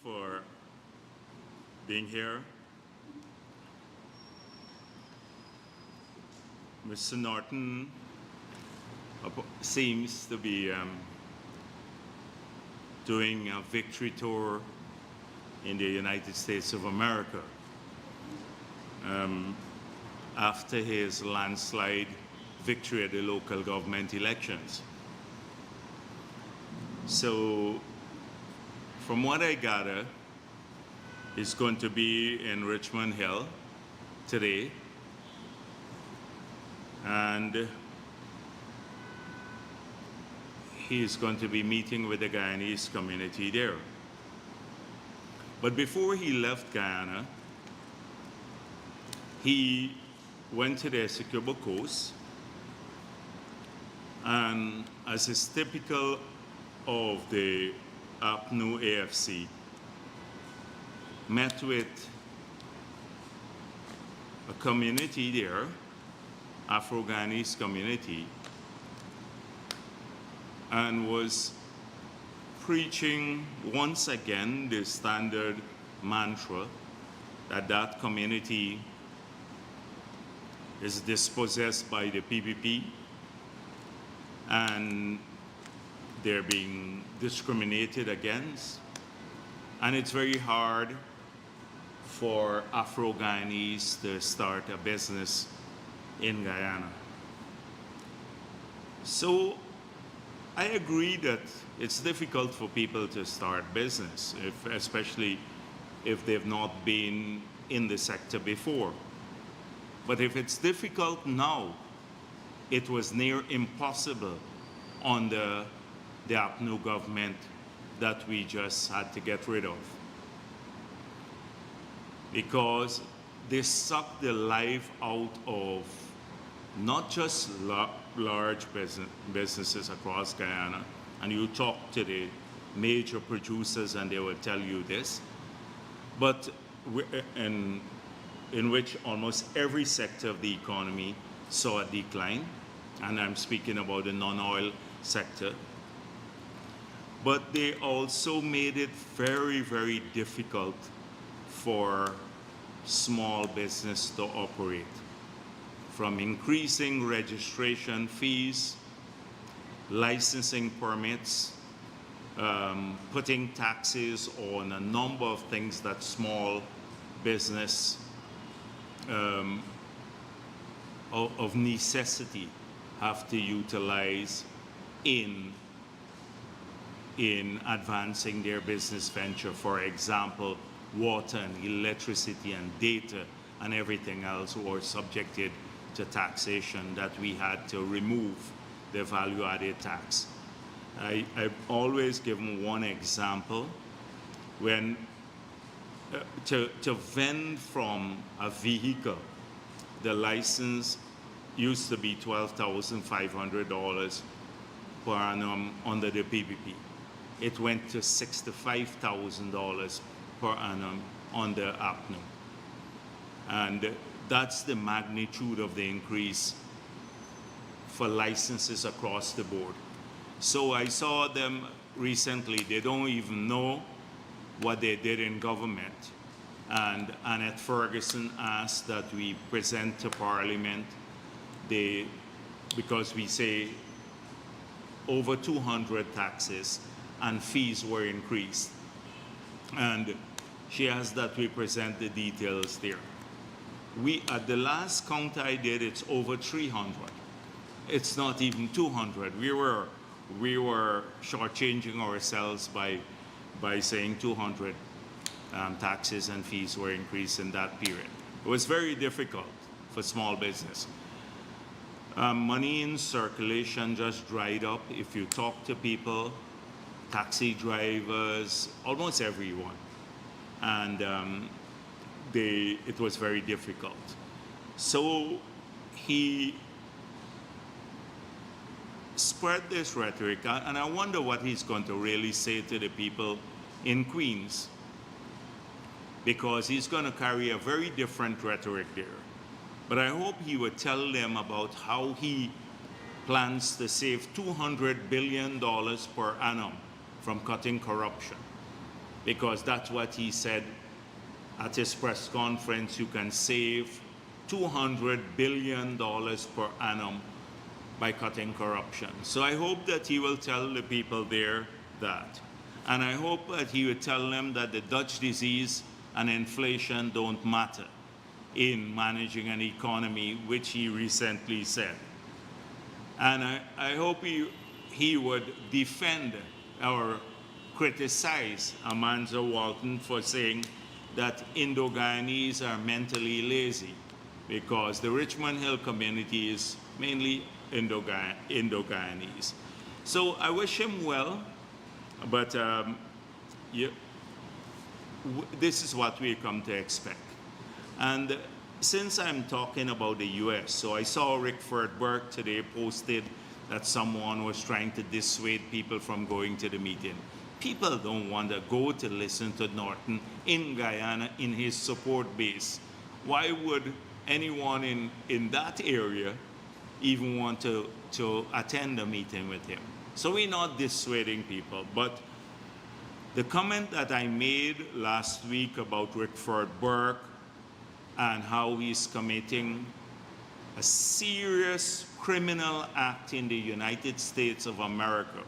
for being here. Mr. Norton seems to be doing a victory tour in the United States of America after his landslide victory at the local government elections. So, from what I gather, he's going to be in Richmond Hill today, and he's going to be meeting with the Guyanese community there. But before he left Guyana, he went to the Essequibo Coast, and as is typical of the APNU AFC, met with a community there, Afro-Guyanese community, and was preaching once again the standard mantra that that community is dispossessed by the PPP and they're being discriminated against. And it's very hard for Afro-Guyanese to start a business in Guyana. So I agree that it's difficult for people to start business, especially if they've not been in the sector before. But if it's difficult now, it was near impossible under the APNU government that we just had to get rid of. Because they sucked the life out of not just large businesses across Guyana, and you talk to the major producers and they will tell you this, but in which almost every sector of the economy saw a decline, and I'm speaking about the non-oil sector. But they also made it very, very difficult for small business to operate, from increasing registration fees, licensing permits, putting taxes on a number of things that small business of necessity have to utilize in advancing their business venture. For example, water and electricity and data and everything else were subjected to taxation that we had to remove the value-added tax. I've always given one example. When to vend from a vehicle, the license used to be $12,500 per annum under the PPP. It went to $65,000 per annum under APNU. And that's the magnitude of the increase for licenses across the board. So I saw them recently, they don't even know what they did in government. And Annette Ferguson asked that we present to Parliament because we say over 200 taxes and fees were increased. And she asked that we present the details there. At the last count I did, it's over 300. It's not even 200. We were shortchanging ourselves by saying 200 taxes and fees were increased in that period. It was very difficult for small business. Money in circulation just dried up. If you talk to people, taxi drivers, almost everyone, and it was very difficult. So he spread this rhetoric, and I wonder what he's going to really say to the people in Queens, because he's going to carry a very different rhetoric there. But I hope he would tell them about how he plans to save $200 billion per annum from cutting corruption. because that's what he said at his press conference. You can save $200 billion per annum by cutting corruption. So I hope that he will tell the people there that. And I hope that he would tell them that the Dutch disease and inflation don't matter in managing an economy, which he recently said. And I hope he would defend or criticize Amanza Walton for saying that Indo-Guyanese are mentally lazy, because the Richmond Hill community is mainly Indo-Guyanese. So I wish him well, but this is what we come to expect. And since I'm talking about the US, so I saw Rickford Burke today posted that someone was trying to dissuade people from going to the meeting. People don't want to go to listen to Norton in Guyana in his support base. Why would anyone in that area even want to attend a meeting with him? So we're not dissuading people, but the comment that I made last week about Rickford Burke and how he's committing a serious criminal act in the United States of America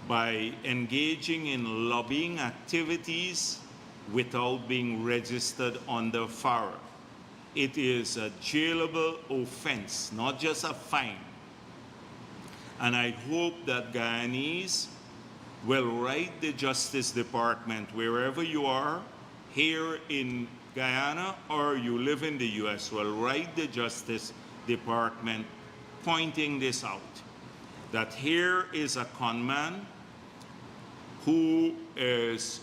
by engaging in lobbying activities without being registered under FARA. It is a jailable offense, not just a fine. And I hope that Guyanese will write the Justice Department, wherever you are, here in Guyana or you live in the US, will write the Justice Department pointing this out, that here is a con man who is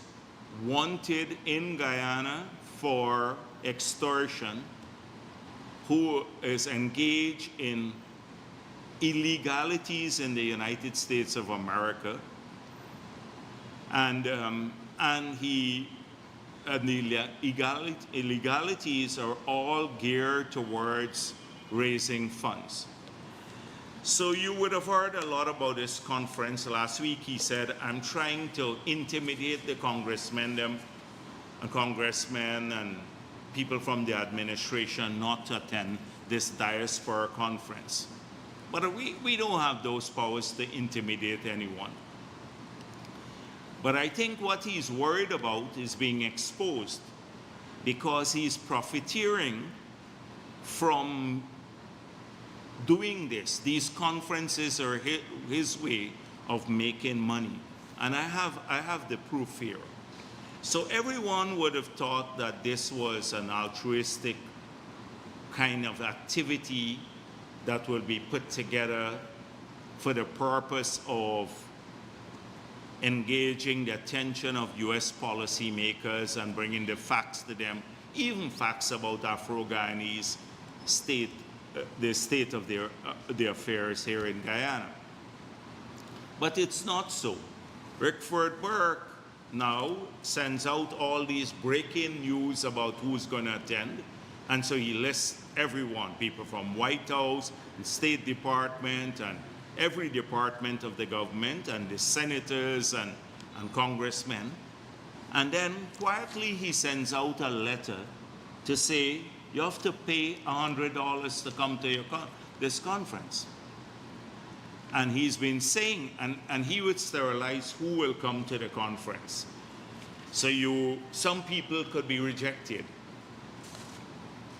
wanted in Guyana for extortion, who is engaged in illegalities in the United States of America, and the illegalities are all geared towards raising funds. So you would have heard a lot about this conference. Last week he said, I'm trying to intimidate the congressmen and people from the administration not to attend this diaspora conference. But we don't have those powers to intimidate anyone. But I think what he's worried about is being exposed, because he's profiteering from doing this. These conferences are his way of making money. And I have the proof here. So everyone would have thought that this was an altruistic kind of activity that will be put together for the purpose of engaging the attention of US policymakers and bringing the facts to them, even facts about Afro-Guyanese state, the state of the affairs here in Guyana. But it's not so. Rickford Burke now sends out all these breaking news about who's going to attend, and so he lists everyone, people from White House and State Department and every department of the government and the senators and congressmen. And then quietly he sends out a letter to say, you have to pay $100 to come to this conference. And he's been saying, and he would sterilize who will come to the conference. So some people could be rejected.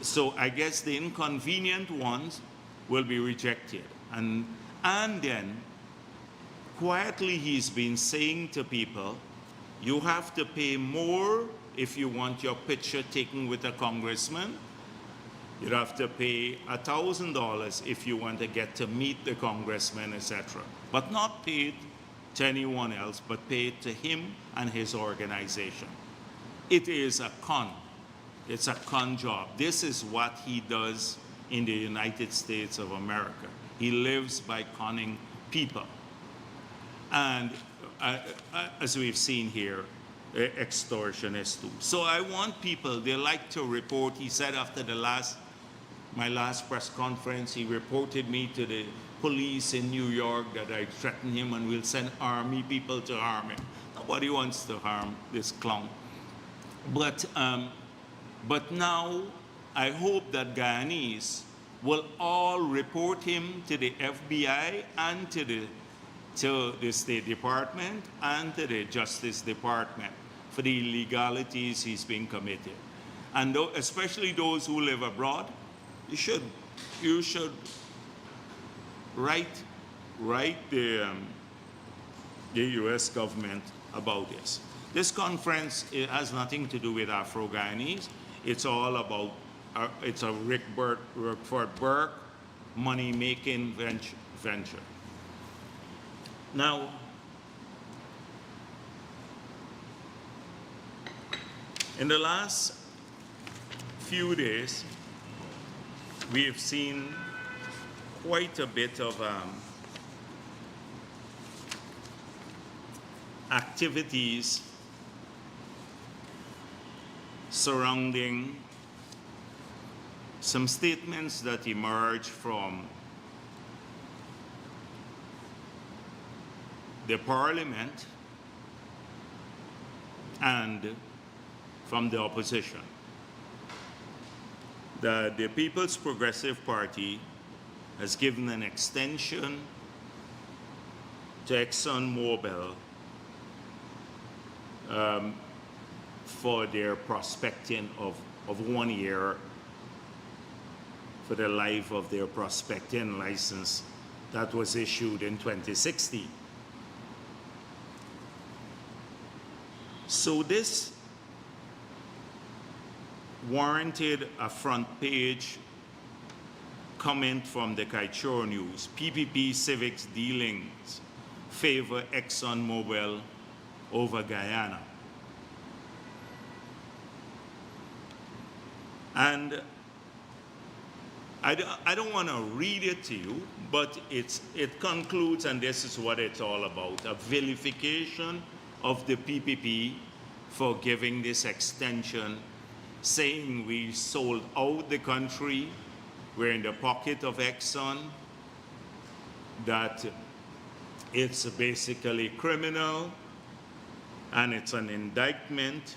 So I guess the inconvenient ones will be rejected. And then quietly he's been saying to people, you have to pay more if you want your picture taken with a congressman. You'd have to pay $1,000 if you want to get to meet the congressman, etc. But not pay it to anyone else, but pay it to him and his organization. It is a con. It's a con job. This is what he does in the United States of America. He lives by conning people. And as we've seen here, extortionists too. So I want people, they like to report. He said after my last press conference, he reported me to the police in New York that I threatened him and will send army people to harm him. Now, Nobody wants to harm this clown. But now I hope that Guyanese will all report him to the FBI and to the State Department and to the Justice Department for the illegalities he's been committed. And especially those who live abroad, you should write the U.S. government about this. This conference, it has nothing to do with Afro-Guyanese. It's all about, it's a Rickford Burke money-making venture. Now, in the last few days, we have seen quite a bit of activities surrounding some statements that emerged from the Parliament and from the opposition. The People's Progressive Party has given an extension to ExxonMobil for their prospecting of 1 year for the life of their prospecting license that was issued in 2016. So this warranted a front page comment from the Kaichor News. PPP civics dealings favor ExxonMobil over Guyana. And I don't want to read it to you, but it concludes, and this is what it's all about, a vilification of the PPP for giving this extension, saying we sold out the country, we're in the pocket of Exxon, that it's basically criminal, and it's an indictment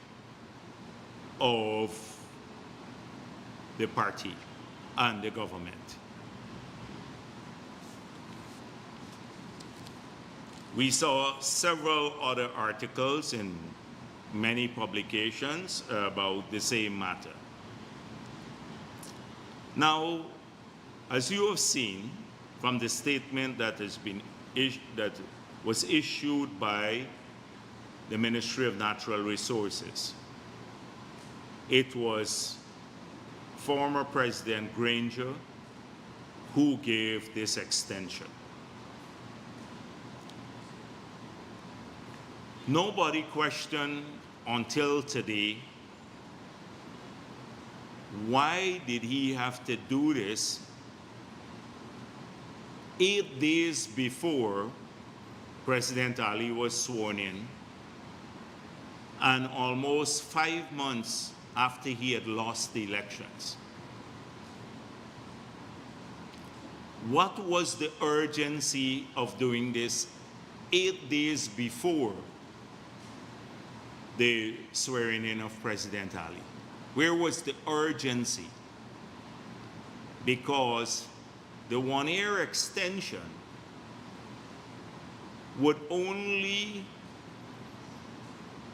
of the party and the government. We saw several other articles in many publications about the same matter. Now, as you have seen from the statement that was issued by the Ministry of Natural Resources, it was former President Granger who gave this extension. Nobody questioned until today, why did he have to do this 8 days before President Ali was sworn in and almost 5 months after he had lost the elections? What was the urgency of doing this 8 days before the swearing in of President Ali? Where was the urgency? Because the 1 year extension would only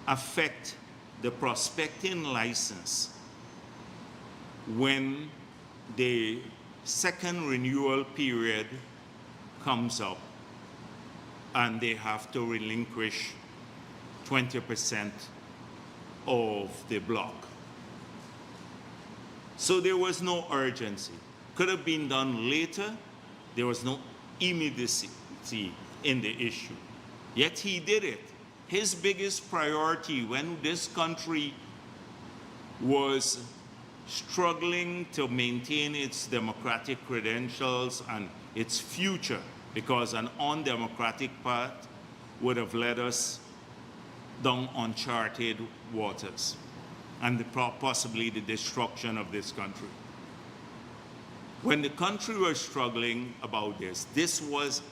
affect the prospecting license when the second renewal period comes up and they have to relinquish 20% of the block. So there was no urgency. Could have been done later. There was no immediacy in the issue. Yet he did it. His biggest priority when this country was struggling to maintain its democratic credentials and its future, because an undemocratic path would have led us down uncharted waters and possibly the destruction of this country. When the country was struggling about this was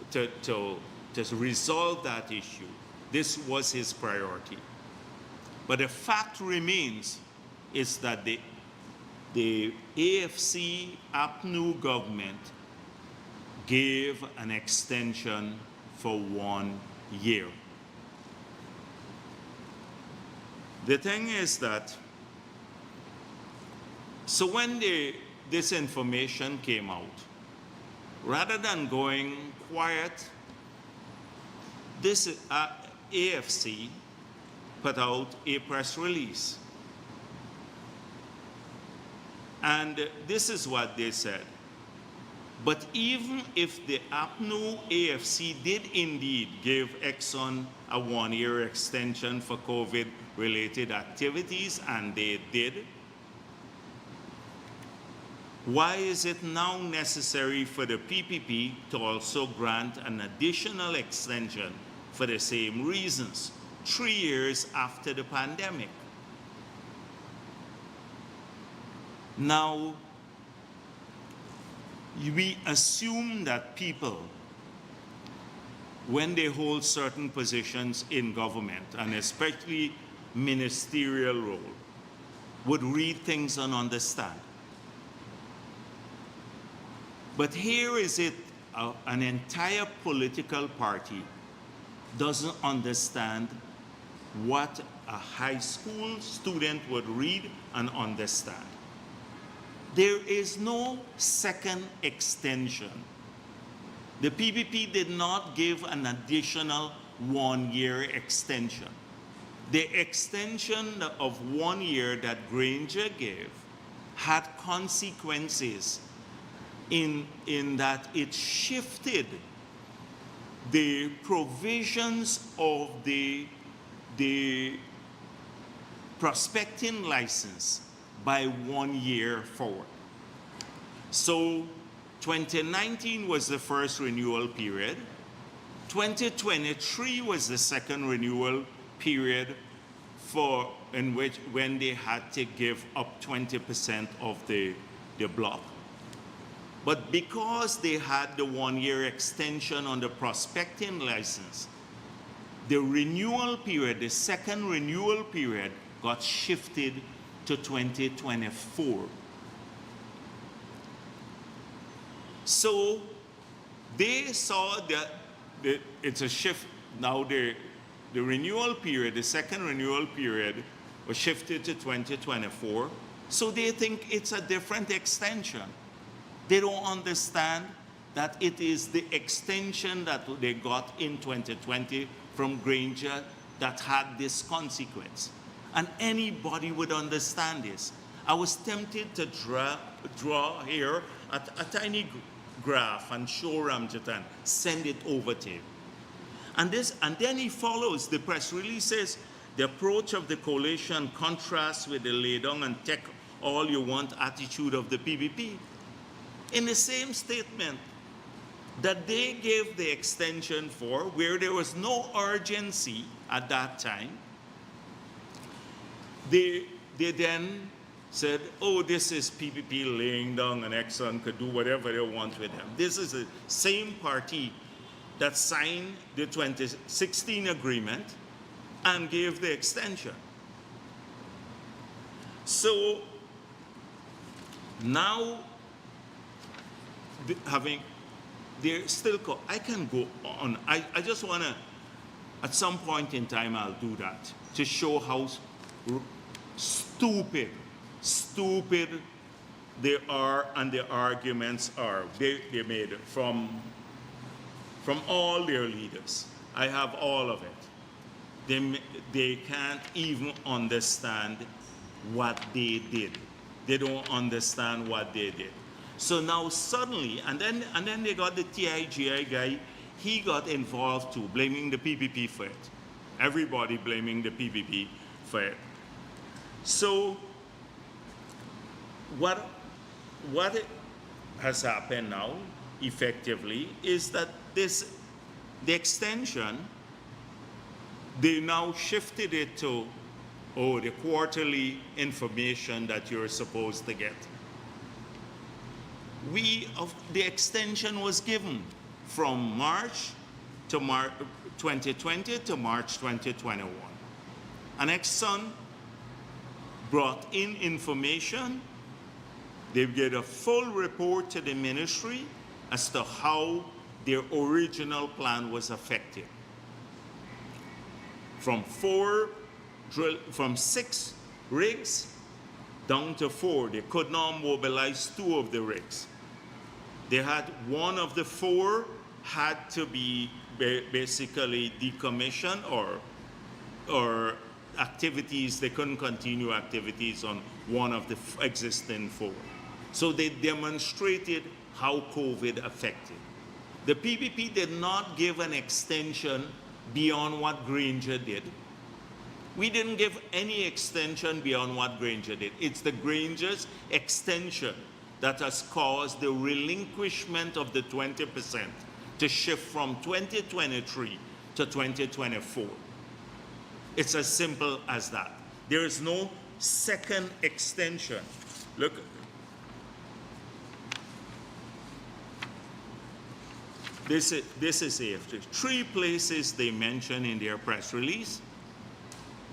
to resolve that issue. This was his priority. But the fact remains is that the AFC APNU government gave an extension for 1 year. The thing is that, so when this information came out, rather than going quiet, this AFC put out a press release. And this is what they said. But even if the APNU AFC did indeed give Exxon a 1-year extension for COVID-related activities, and they did, why is it now necessary for the PPP to also grant an additional extension for the same reasons, 3 years after the pandemic? Now, we assume that people, when they hold certain positions in government, and especially ministerial role, would read things and understand. But here is it, an entire political party doesn't understand what a high school student would read and understand. There is no second extension. The PPP did not give an additional 1-year extension. The extension of 1 year that Granger gave had consequences in that it shifted the provisions of the prospecting license by 1 year forward. So 2019 was the first renewal period. 2023 was the second renewal period when they had to give up 20% of the block. But because they had the 1-year extension on the prospecting license, the renewal period, the second renewal period, got shifted to 2024. So they saw that it's a shift. Now the renewal period, the second renewal period, was shifted to 2024. So they think it's a different extension. They don't understand that it is the extension that they got in 2020 from Granger that had this consequence. And anybody would understand this. I was tempted to draw here a tiny graph and show Ramjatan, send it over to him. And then he follows, the press release says, the approach of the coalition contrasts with the lay down and take all you want attitude of the PPP. In the same statement that they gave the extension for, where there was no urgency at that time, they then said, oh, this is PPP laying down and Exxon could do whatever they want with them. This is the same party that signed the 2016 agreement and gave the extension. So now, they're still, I can go on. I just want to, at some point in time, I'll do that to show how stupid they are and the arguments are. They made it from all their leaders. I have all of it. They can't even understand what they did. They don't understand what they did. So now suddenly, and then they got the TIGI guy, he got involved too, blaming the PPP for it. Everybody blaming the PPP for it. So what has happened now, effectively, is that the extension, they now shifted it to, the quarterly information that you're supposed to get. The extension was given from March to 2020 to March 2021. And Exxon brought in information. They gave a full report to the ministry as to how their original plan was affected. From 6 rigs down to 4. They could not mobilize 2 of the rigs. They had one of the 4 had to be basically decommissioned or activities. They couldn't continue activities on one of the existing 4. So they demonstrated how COVID affected. The PPP did not give an extension beyond what Granger did. We didn't give any extension beyond what Granger did. It's the Granger's extension that has caused the relinquishment of the 20% to shift from 2023 to 2024. It's as simple as that. There is no second extension. Look. This is it. 3 places they mention in their press release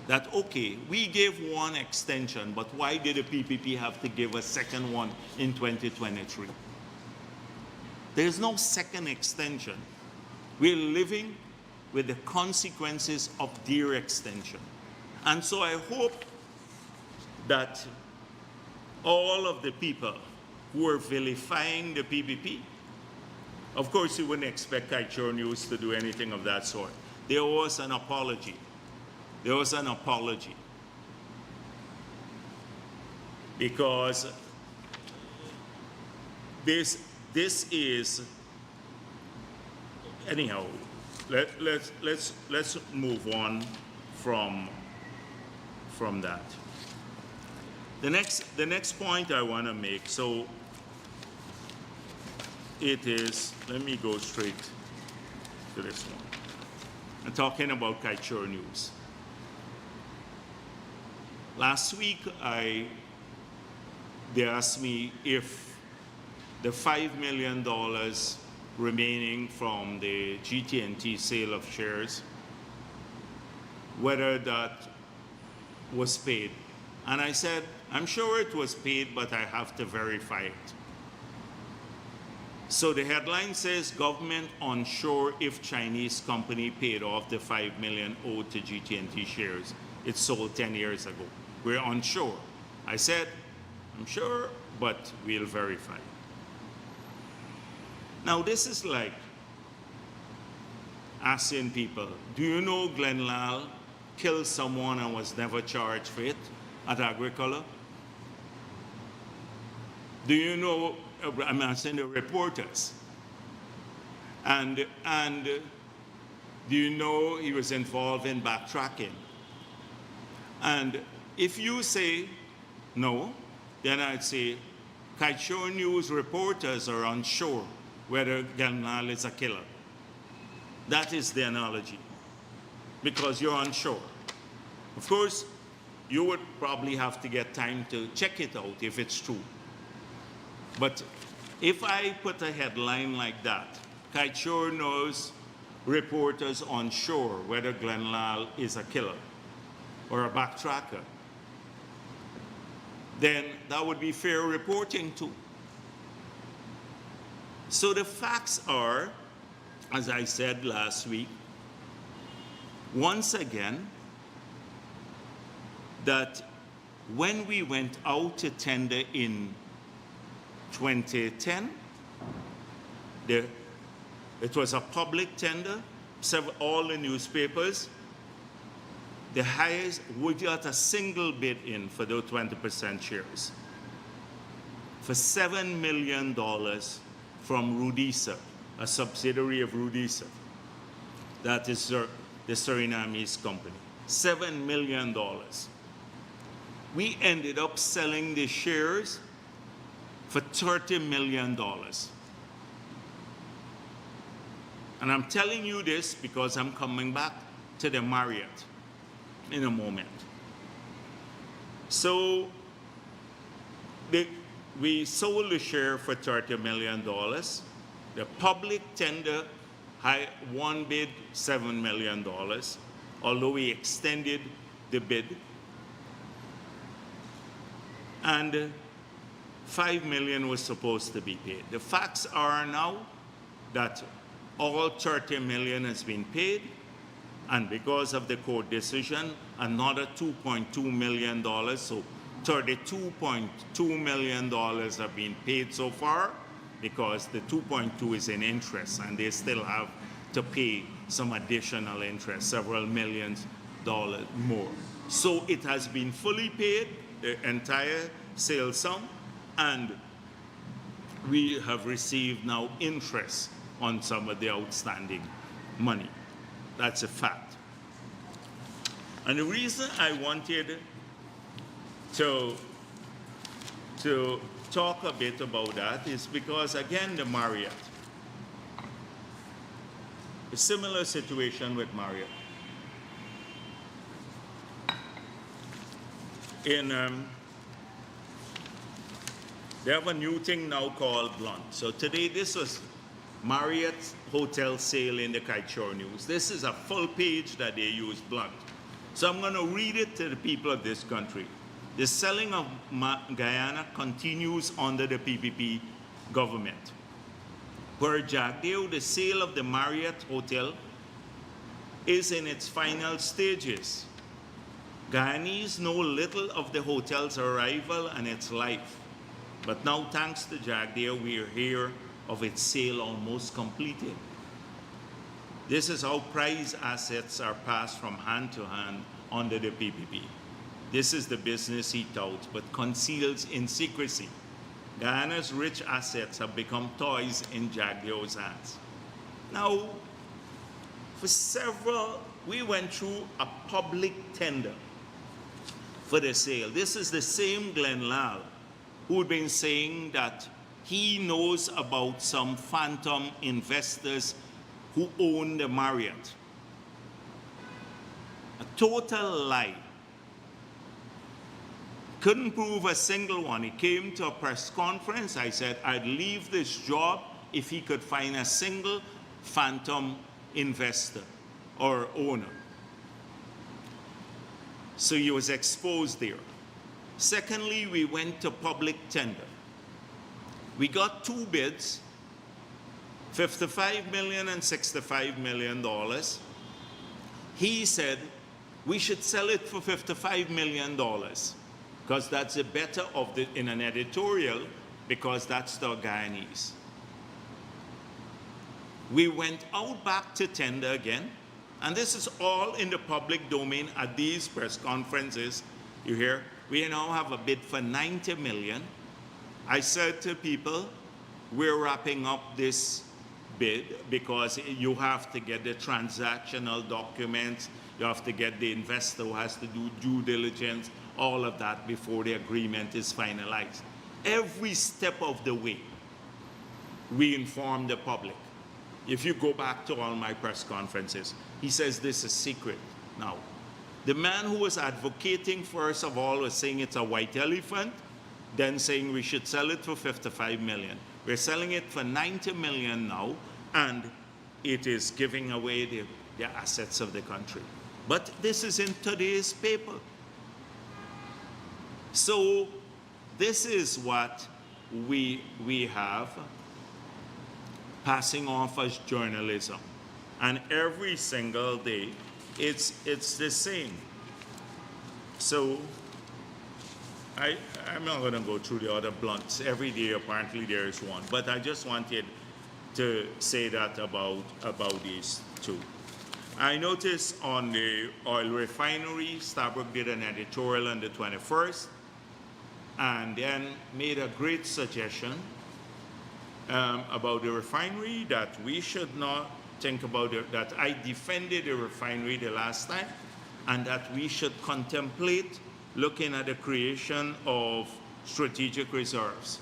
that, okay, we gave 1 extension, but why did the PPP have to give a second one in 2023? There's no second extension. We're living with the consequences of their extension. And so I hope that all of the people who are vilifying the PPP, of course you wouldn't expect Kaichor News to do anything of that sort. There was an apology. There was an apology. Because this is, anyhow, let's move on from that. The next point I want to make, so it is, let me go straight to this one. I'm talking about Kaichor News. Last week, they asked me if the $5 million remaining from the GT&T sale of shares, whether that was paid. And I said, I'm sure it was paid, but I have to verify it. So the headline says, government unsure if Chinese company paid off the $5 million owed to GT&T shares it sold 10 years ago. We're unsure. I said, I'm sure, but we'll verify. Now this is like asking people, do you know Glenn Lal killed someone and was never charged for it at Agricola? Do you know, I'm asking the reporters, and do you know he was involved in backtracking? And if you say no, then I'd say Kaichor News reporters are unsure whether Glenn Lal is a killer. That is the analogy, because you're unsure. Of course, you would probably have to get time to check it out if it's true. But if I put a headline like that, Kaichor News reporters unsure whether Glenn Lal is a killer or a backtracker, then that would be fair reporting too. So the facts are, as I said last week, once again, that when we went out to tender in 2010, it was a public tender, all the newspapers. The highest, we got a single bid in for those 20% shares for $7 million from Rudisa, a subsidiary of Rudisa. That is the Surinamese company. $7 million. We ended up selling the shares for $30 million. And I'm telling you this because I'm coming back to the Marriott in a moment. So we sold the share for $30 million. The public tender one bid, $7 million, although we extended the bid. And $5 million was supposed to be paid. The facts are now that all $30 million has been paid, and because of the court decision, another $2.2 million, so $32.2 million have been paid so far, because the 2.2 is in interest, and they still have to pay some additional interest, several millions dollars more. So it has been fully paid, the entire sale sum, and we have received now interest on some of the outstanding money. That's a fact. And the reason I wanted to talk a bit about that is because, again, the Marriott. A similar situation with Marriott. They have a new thing now called Blunt. So today, this was Marriott's hotel sale in the Kiteshore News. This is a full page that they use, Blunt. So I'm going to read it to the people of this country. The selling of Guyana continues under the PPP government. Bharrat Jagdeo, the sale of the Marriott Hotel is in its final stages. Guyanese know little of the hotel's arrival and its life. But now, thanks to Jagdeo, we hear of its sale almost completed. This is how prized assets are passed from hand to hand under the PPP. This is the business he touts, but conceals in secrecy. Guyana's rich assets have become toys in Jagdeo's hands. Now, we went through a public tender for the sale. This is the same Glenn Lal who'd been saying that he knows about some phantom investors who own the Marriott. A total lie. Couldn't prove a single one. He came to a press conference. I said, I'd leave this job if he could find a single phantom investor or owner. So he was exposed there. Secondly, we went to public tender. We got two bids, $55 million and $65 million. He said we should sell it for $55 million because that's the better of the, in an editorial, because that's the Guyanese. We went out back to tender again, and this is all in the public domain at these press conferences. You hear? We now have a bid for $90 million. I said to people, we're wrapping up this bid because you have to get the transactional documents, you have to get the investor who has to do due diligence, all of that before the agreement is finalized. Every step of the way, we inform the public. If you go back to all my press conferences, he says this is secret. Now, the man who was advocating, first of all, was saying it's a white elephant, then saying we should sell it for $55 million. We're selling it for $90 million now, and it is giving away the assets of the country. But this is in today's paper. So this is what we have passing off as journalism. And every single day, it's the same. So I'm not going to go through the other blunts. Every day, apparently, there is one. But I just wanted to say that about these two. I noticed on the oil refinery, Starbuck did an editorial on the 21st, and then made a great suggestion about the refinery, that we should not think about it, that I defended the refinery the last time, and that we should contemplate looking at the creation of strategic reserves.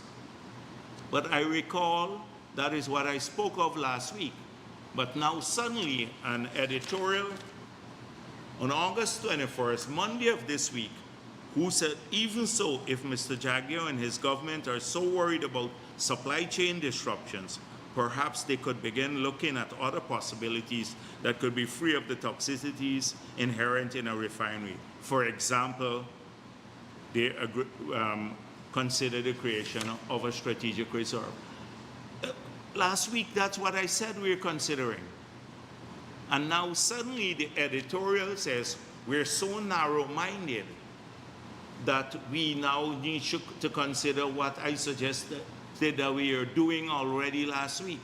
But I recall that is what I spoke of last week. But now suddenly an editorial on August 21st, Monday of this week, who said, even so, if Mr. Jagdeo and his government are so worried about supply chain disruptions, perhaps they could begin looking at other possibilities that could be free of the toxicities inherent in a refinery. For example, they consider the creation of a strategic reserve. Last week, that's what I said we're considering. And now suddenly the editorial says we're so narrow-minded that we now need to consider what I suggested that we are doing already last week.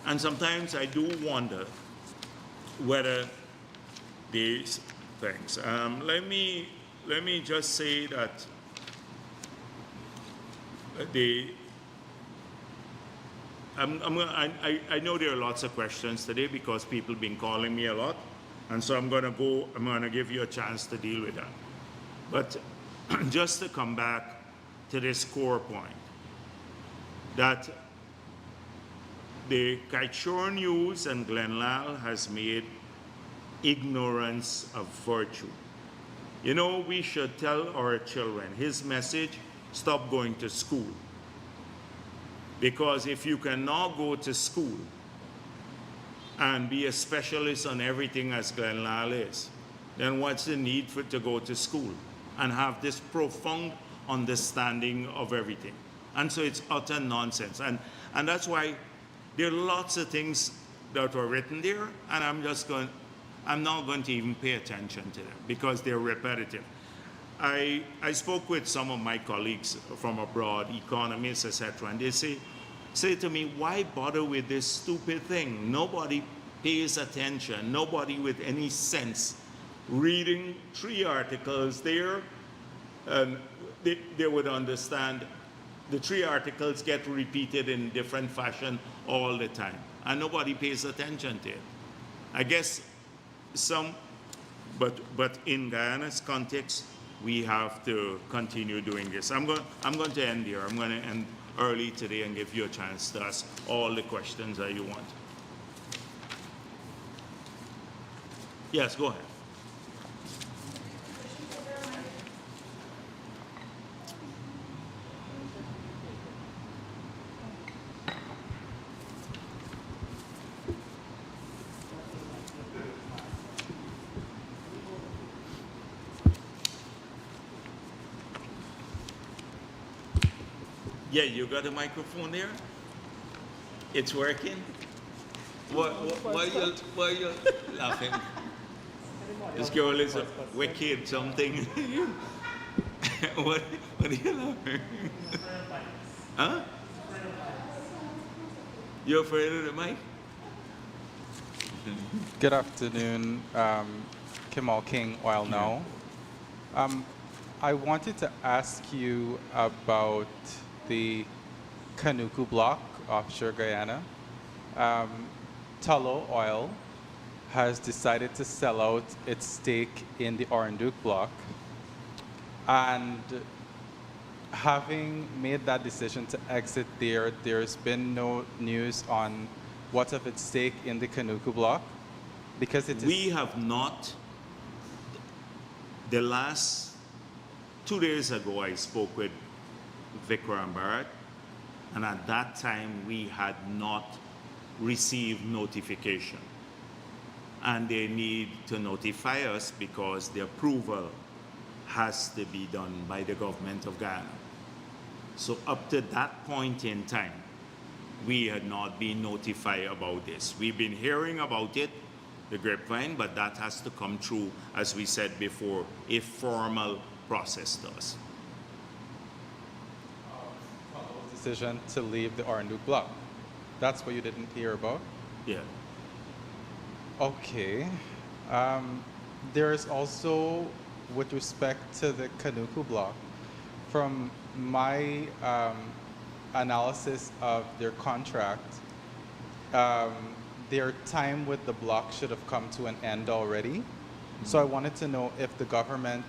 And sometimes I do wonder whether these things. Let me just say that I know there are lots of questions today because people have been calling me a lot, and so I'm gonna give you a chance to deal with that. But just to come back to this core point, that the Kaichor News and Glenlal has made ignorance of virtue. You know, we should tell our children, his message, stop going to school. Because if you cannot go to school and be a specialist on everything as Glenlal is, then what's the need to go to school and have this profound understanding of everything? And so it's utter nonsense. And that's why there are lots of things that were written there, and I'm not going to even pay attention to them because they're repetitive. I spoke with some of my colleagues from abroad, economists, etc., and they say to me, why bother with this stupid thing? Nobody pays attention, nobody with any sense reading 3 articles there, they would understand. The 3 articles get repeated in different fashion all the time, and nobody pays attention to it. I guess but in Guyana's context, we have to continue doing this. I'm going to end here. I'm going to end early today and give you a chance to ask all the questions that you want. Yes, go ahead. Yeah, you got a microphone there? It's working? Why are you laughing? This girl is a wicked something. What are you laughing? Huh? You're afraid of the mic? Good afternoon, Kimal King, Oil Now. I wanted to ask you about the Kanuku block offshore Guyana. Tullow Oil has decided to sell out its stake in the Oranduke block, and having made that decision to exit there, there's been no news on what of its stake in the Kanuku block, because it is... We have not. The last 2 days ago, I spoke with Vikram Bharrat, and at that time we had not received notification, and they need to notify us because the approval has to be done by the government of Guyana. So up to that point in time, we had not been notified about this. We've been hearing about it, the grapevine, but that has to come through, as we said before, a formal process to us. Decision to leave the Oranduke block. That's what you didn't hear about? Yeah. Okay. There is also, with respect to the Kanuku block, from my analysis of their contract, their time with the block should have come to an end already. So I wanted to know if the government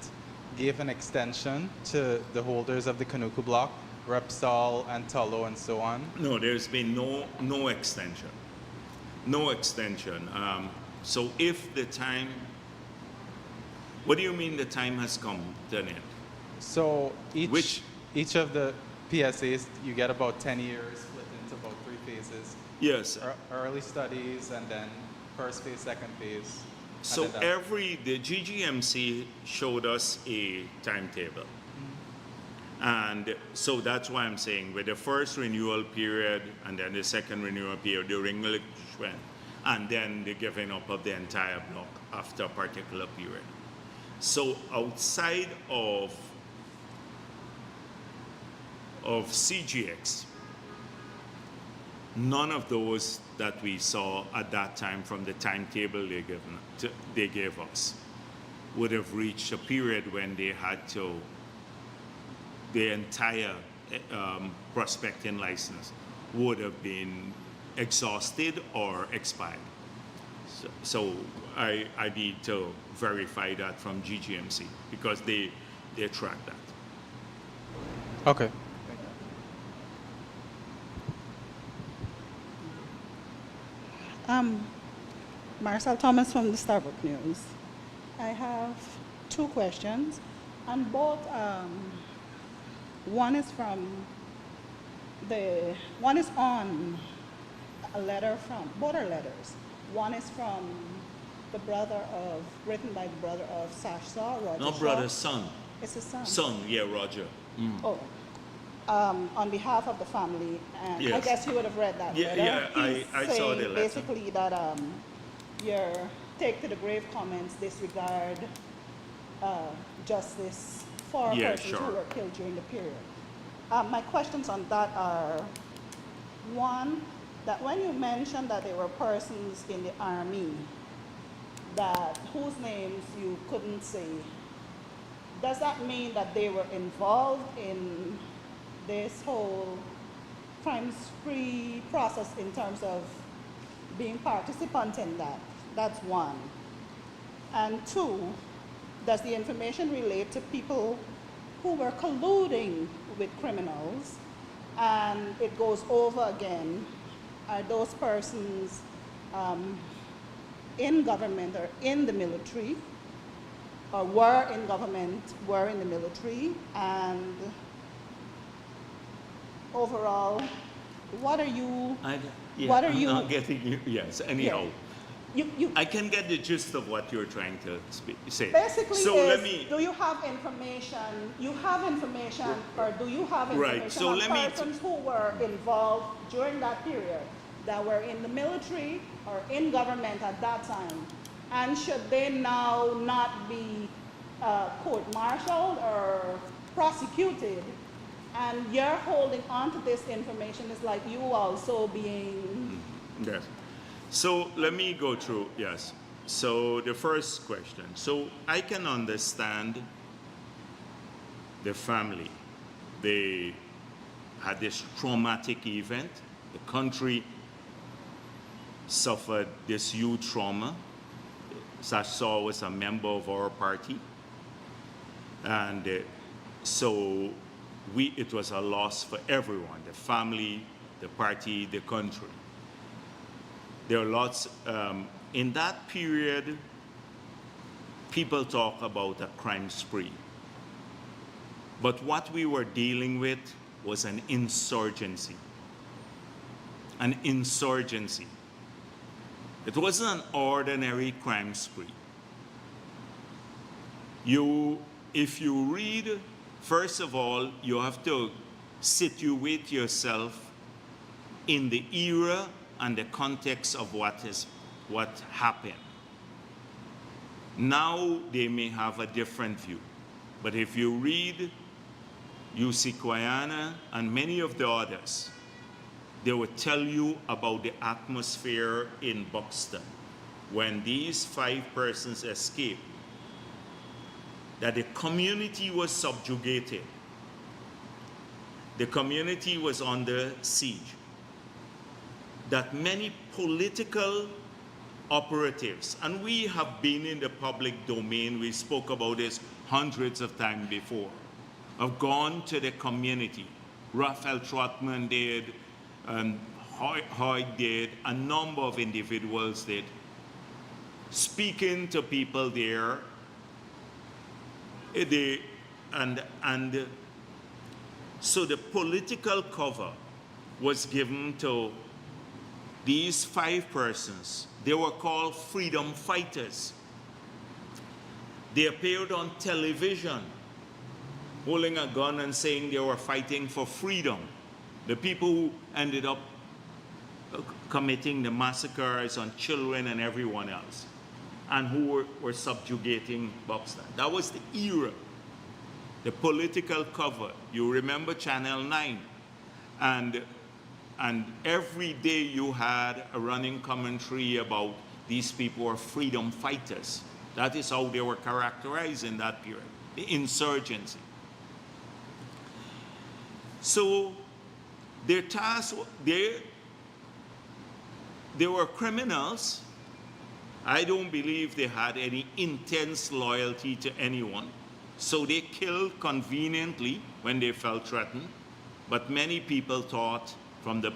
gave an extension to the holders of the Kanuku block, Repsol and Tullow and so on? No, there's been no extension. No extension. So if the time, what do you mean the time has come to an end? So each of the PSAs, you get about 10 years split phases. Yes. Early studies and then first phase, second phase. and So then that. the GGMC showed us a timetable. And so that's why I'm saying with the first renewal period and then the second renewal period, the relinquishment, and then the giving up of the entire block after a particular period. So outside of CGX, none of those that we saw at that time from the timetable they gave us would have reached a period when they had to, the entire prospecting license would have been exhausted or expired. So I need to verify that from GGMC because they track that. Okay. Marcel Thomas from the Starbuck News. I have two questions, and both, one is one is on a letter from, both are letters. One is from written by the brother of Sash Saw, Roger No, Shaw. brother, son. It's his son. Son, yeah, Roger. Oh, on behalf of the family, and I Yes. guess you would have read that Yeah, letter. yeah, He's I saw saying the letter. basically that your take to the grave comments disregard justice for Yeah, persons sure. who were killed during the period. My questions on that are, one, that when you mentioned that there were persons in the army whose names you couldn't say, does that mean that they were involved in this whole crime spree process in terms of being participants in that? That's one. And two, does the information relate to people who were colluding with criminals? And it goes over again, are those persons in government or in the military, or were in government, were in the military? And overall, what are you, what are I'm you, not getting you. Yes, anyhow. you I can get the gist of what you're trying to say. basically So is, let me, do you have information, or do you have Right, information so on let me persons who were involved during that period that were in the military or in government at that time? And should they now not be court-martialed or prosecuted? And you're holding on to this information is like you also being, yes. So let me go through, yes. So the first question. So I can understand the family. They had this traumatic event. The country suffered this huge trauma. Sashaw was a member of our party. And so it was a loss for everyone, the family, the party, the country. There are lots, in that period, people talk about a crime spree. But what we were dealing with was an insurgency. An insurgency. It wasn't an ordinary crime spree. If you read, first of all, you have to situate yourself in the era and the context of what happened. Now they may have a different view. But if you read UC Quayana and many of the others, they will tell you about the atmosphere in Buxton when these 5 persons escaped, that the community was subjugated. The community was under siege. That many political operatives, and we have been in the public domain, we spoke about this hundreds of times before, have gone to the community. Raphael Trotman did, Hoy did, a number of individuals did, speaking to people there. So the political cover was given to these 5 persons, they were called freedom fighters. They appeared on television holding a gun and saying they were fighting for freedom. The people who ended up committing the massacres on children and everyone else, and who were subjugating Boston. That was the era, the political cover. You remember Channel 9, and every day you had a running commentary about these people were freedom fighters. That is how they were characterized in that period, the insurgency. So their task, they were criminals. I don't believe they had any intense loyalty to anyone. So they killed conveniently when they felt threatened. But many people thought from the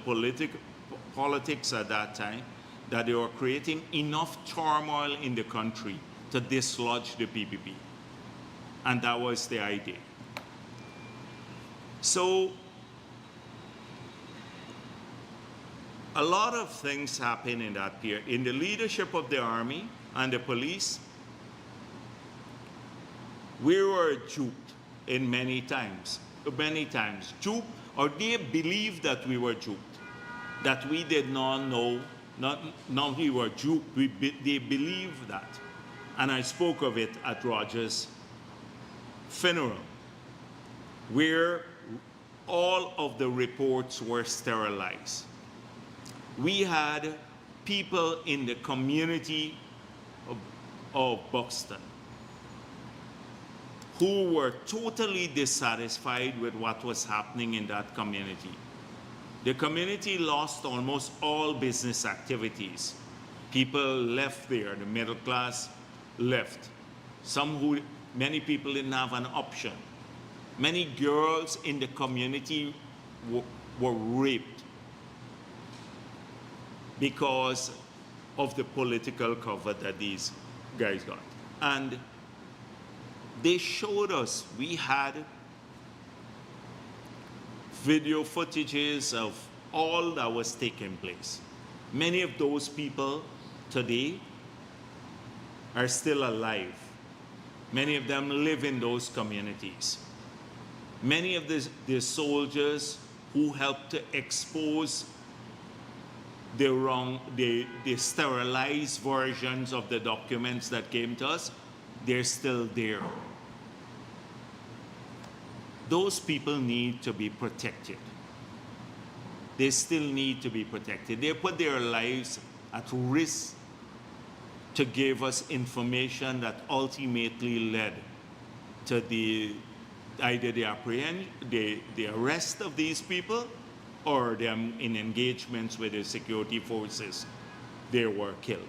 politics at that time that they were creating enough turmoil in the country to dislodge the PPP. And that was the idea. So a lot of things happened in that period. In the leadership of the army and the police, we were duped in many times, duped, or they believed that we were duped, that we did not know, not we were duped, they believed that. And I spoke of it at Roger's funeral, where all of the reports were sterilized. We had people in the community of Buxton who were totally dissatisfied with what was happening in that community. The community lost almost all business activities. People left there, the middle class left. Many people didn't have an option. Many girls in the community were raped because of the political cover that these guys got. And they showed us, we had video footages of all that was taking place. Many of those people today are still alive. Many of them live in those communities. Many of the soldiers who helped to expose the sterilized versions of the documents that came to us, they're still there. Those people need to be protected. They still need to be protected. They put their lives at risk to give us information that ultimately led to either the arrest of these people or them in engagements with the security forces. They were killed.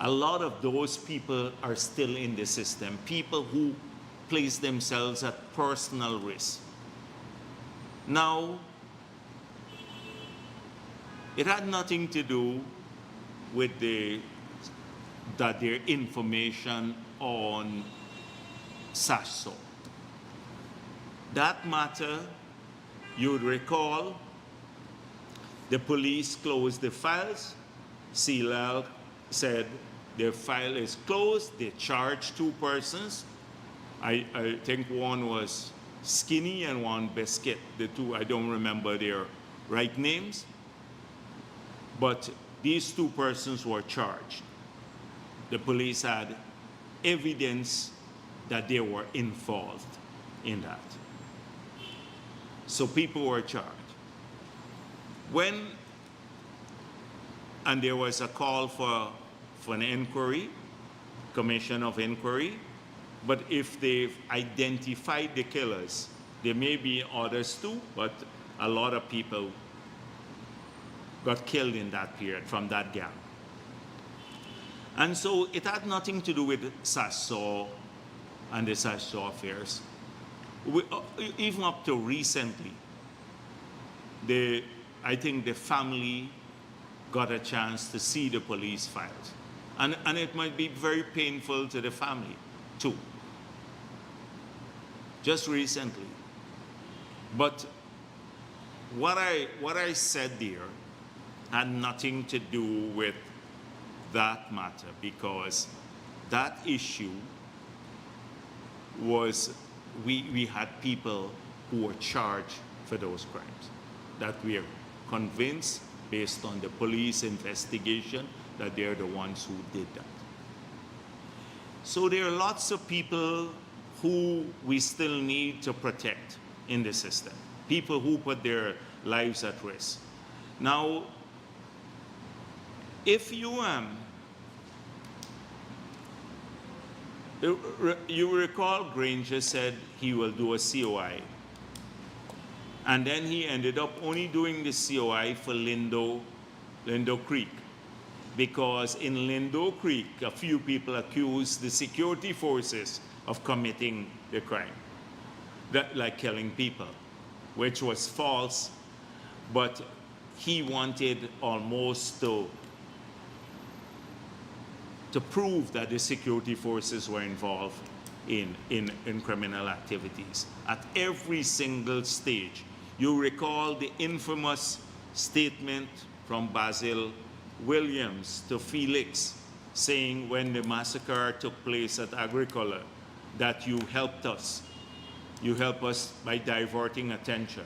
A lot of those people are still in the system, people who place themselves at personal risk. Now, it had nothing to do with their information on SASO. That matter, you would recall, the police closed the files. CLL said their file is closed. They charged 2 persons. I think one was Skinny and one Biscuit. The 2, I don't remember their right names. But these 2 persons were charged. The police had evidence that they were involved in that. So people were charged. And there was a call for an inquiry, commission of inquiry, but if they've identified the killers, there may be others too, but a lot of people got killed in that period from that gang. And so it had nothing to do with SASO and the SASO affairs. Even up to recently, I think the family got a chance to see the police files. And it might be very painful to the family too. Just recently. But what I said there had nothing to do with that matter, because that issue was, we had people who were charged for those crimes, that we are convinced, based on the police investigation, that they're the ones who did that. So there are lots of people who we still need to protect in the system, people who put their lives at risk. Now, if you recall, Granger said he will do a COI, and then he ended up only doing the COI for Lindo Creek, because in Lindo Creek, a few people accused the security forces of committing the crime, like killing people, which was false, but he wanted almost to prove that the security forces were involved in criminal activities at every single stage. You recall the infamous statement from Basil Williams to Felix, saying when the massacre took place at Agricola, that you helped us. You help us by diverting attention.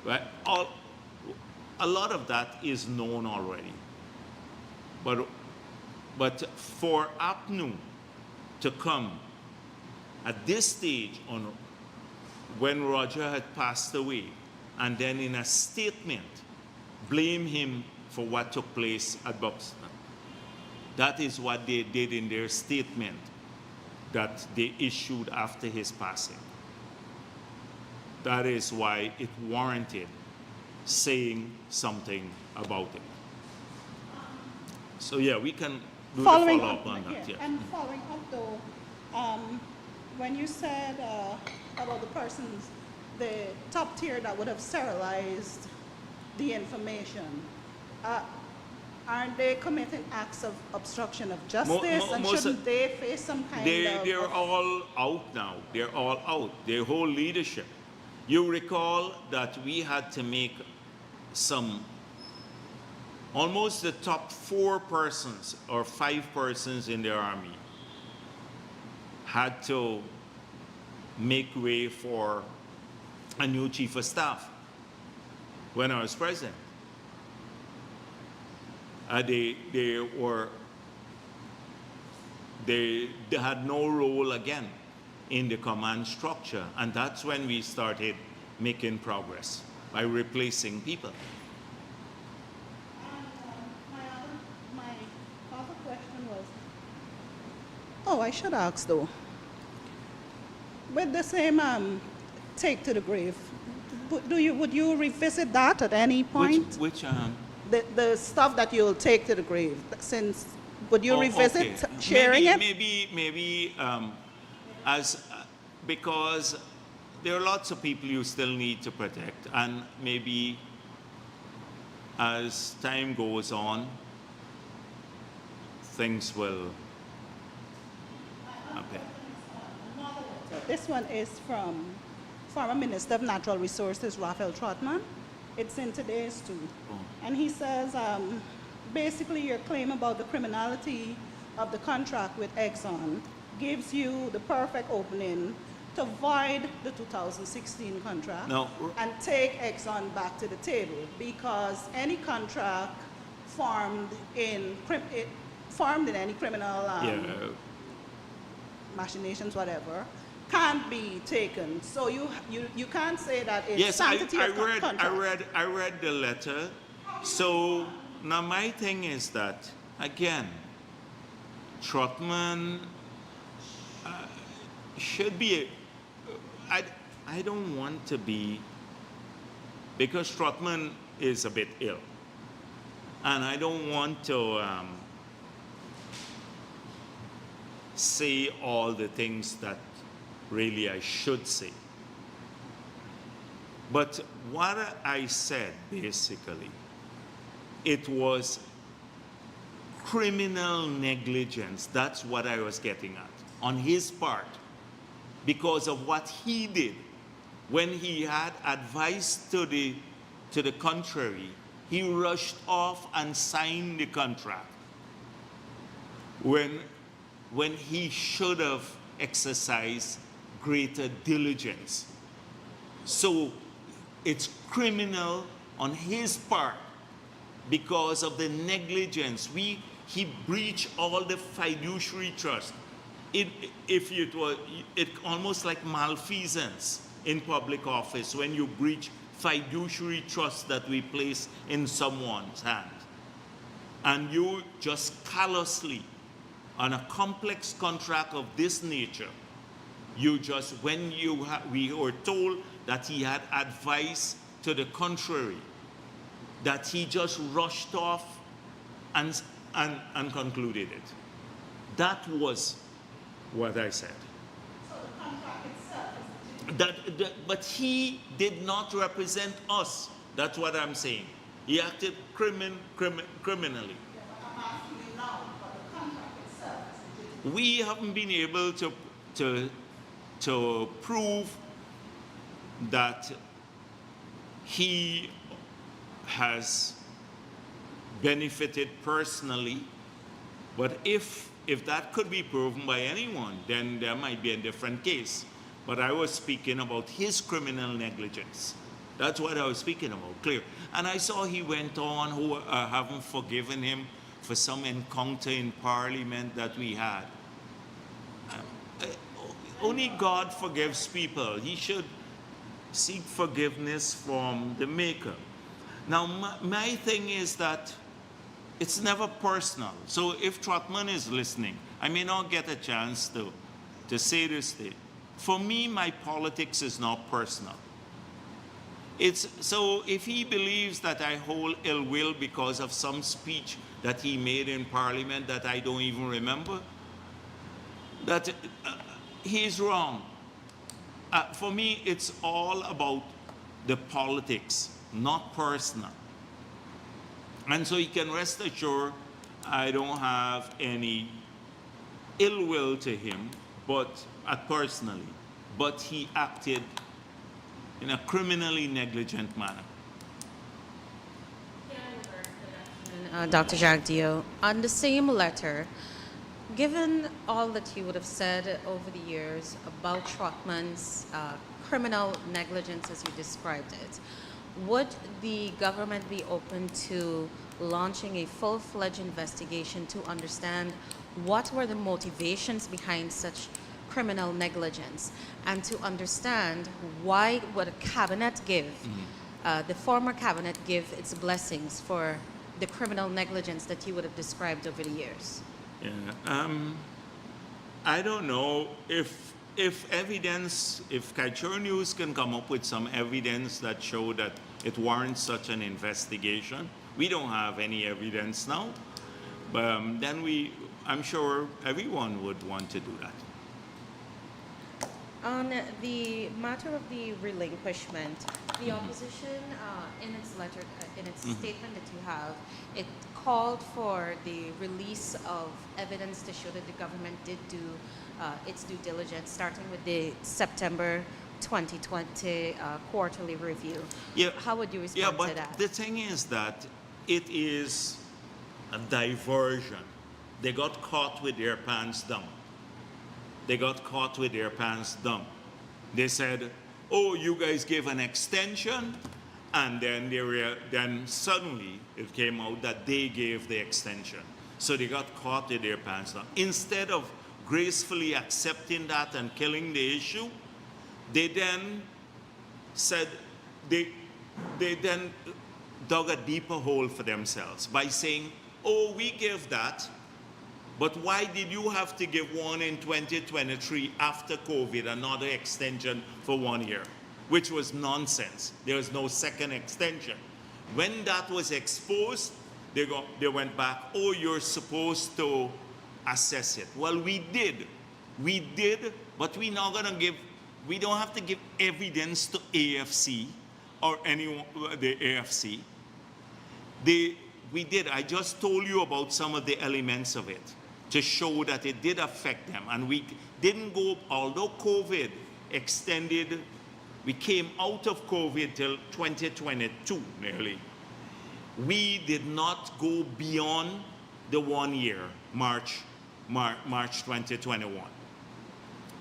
Right? A lot of that is known already. But for APNU to come at this stage, on when Roger had passed away, and then in a statement blame him for what took place at Buxton. That is what they did in their statement that they issued after his passing. That is why it warranted saying something about it. So yeah, we can do the follow-up on that. Yeah. And following up though, when you said about the persons, the top tier that would have sterilized the information, aren't they committing acts of obstruction of justice? And shouldn't they face some kind of... They're all out now. They're all out. Their whole leadership. You recall that we had to make almost the top 4 persons or 5 persons in the army had to make way for a new chief of staff when I was president. They had no role again in the command structure, and that's when we started making progress by replacing people. My other question was, oh, I should ask though, with the same take to the grave, would you revisit that at any point? Which the stuff that you'll take to the grave, since would you revisit sharing it? Maybe because there are lots of people you still need to protect, and maybe as time goes on, things will happen. This one is from former Minister of Natural Resources, Raphael Trotman. It's in today's too. Oh. And he says, basically your claim about the criminality of the contract with Exxon gives you the perfect opening to void the 2016 contract and take Exxon back to the table, because any contract formed in any criminal machinations, whatever, can't be taken. So you can't say that it's sanctity of contract. I read the letter. So now my thing is that, again, Trotman should be, I don't want to be, because Trotman is a bit ill, and I don't want to say all the things that really I should say. But what I said, basically, it was criminal negligence. That's what I was getting at, on his part, because of what he did when he had advice to the contrary He rushed off and signed the contract when he should have exercised greater diligence. So it's criminal on his part because of the negligence. He breached all the fiduciary trust. It almost like malfeasance in public office when you breach fiduciary trust that we place in someone's hand. And you just callously, on a complex contract of this nature, you just, when we were told that he had advice to the contrary, that he just rushed off and concluded it. That was what I said. So the contract itself is But he did not represent us. That's what I'm saying. He acted criminally. Yeah, but I'm asking you now, but the contract itself is legitimate. We haven't been able to prove that he has benefited personally, but if that could be proven by anyone, then there might be a different case. But I was speaking about his criminal negligence. That's what I was speaking about, clear. And I saw he went on, who haven't forgiven him for some encounter in Parliament that we had. Only God forgives people. He should seek forgiveness from the Maker. Now, my thing is that it's never personal. So if Trotman is listening, I may not get a chance to say this thing. For me, my politics is not personal. So if he believes that I hold ill will because of some speech that he made in Parliament that I don't even remember, that he's wrong. For me, it's all about the politics, not personal. And so you can rest assured I don't have any ill will to him, but personally. But he acted in a criminally negligent manner. Dr. Jagdeo, on the same letter, given all that you would have said over the years about Trotman's criminal negligence as you described it, would the government be open to launching a full-fledged investigation to understand what were the motivations behind such criminal negligence and to understand why would a cabinet give, the former cabinet give its blessings for the criminal negligence that you would have described over the years? Yeah, I don't know if evidence, if Kaichur News can come up with some evidence that show that it warrants such an investigation. We don't have any evidence now, but then I'm sure everyone would want to do that. On the matter of the relinquishment, the opposition, in its letter, in its statement that you have, it called for the release of evidence to show that the government did do its due diligence, starting with the September 2020 quarterly review. Yeah, how would you respond to that? Yeah, but the thing is that it is a diversion. They got caught with their pants down. They got caught with their pants down. They said, oh, you guys gave an extension, and then then suddenly it came out that they gave the extension. So they got caught with their pants down. Instead of gracefully accepting that and killing the issue, they then said, they then dug a deeper hole for themselves by saying, oh, we give that, but why did you have to give one in 2023 after COVID, another extension for 1 year, which was nonsense. There was no second extension. When that was exposed, they went back, oh, you're supposed to assess it. Well, we did, but we're not gonna give, we don't have to give evidence to AFC or anyone, the AFC. We did, I just told you about some of the elements of it to show that it did affect them. And we didn't go, although COVID extended, we came out of COVID till 2022 nearly. we did not go beyond the 1 year, March 2021.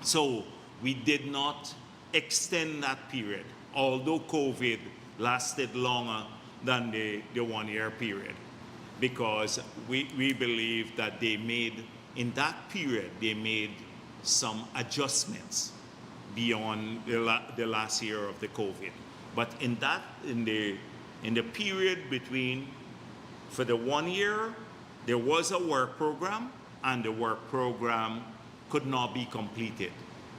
So we did not extend that period, although COVID lasted longer than the 1 year period, because we believe that in that period, they made some adjustments beyond the last year of the COVID. But in the period between, for the 1 year, there was a work program, and the work program could not be completed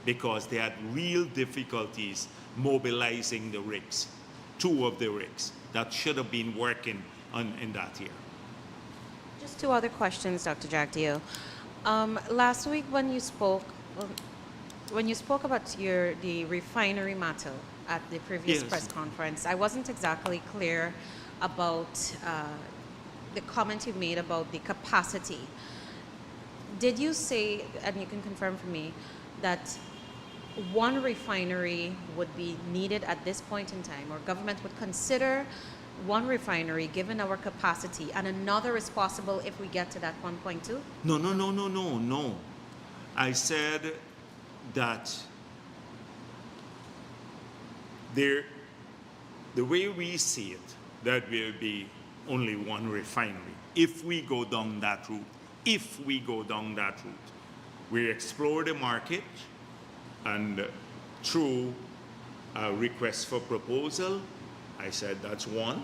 because they had real difficulties mobilizing the rigs, 2 of the rigs that should have been working in that year. Just 2 other questions, Dr. Jagdeo. Last week when you spoke about the refinery matter at the previous Yes. press conference, I wasn't exactly clear about the comment you made about the capacity. Did you say, and you can confirm for me, that 1 refinery would be needed at this point in time, or government would consider 1 refinery given our capacity, and another is possible if we get to that 1.2? No. I said that the way we see it, that will be only 1 refinery if we go down that route. We explore the market, and through a request for proposal, I said that's 1.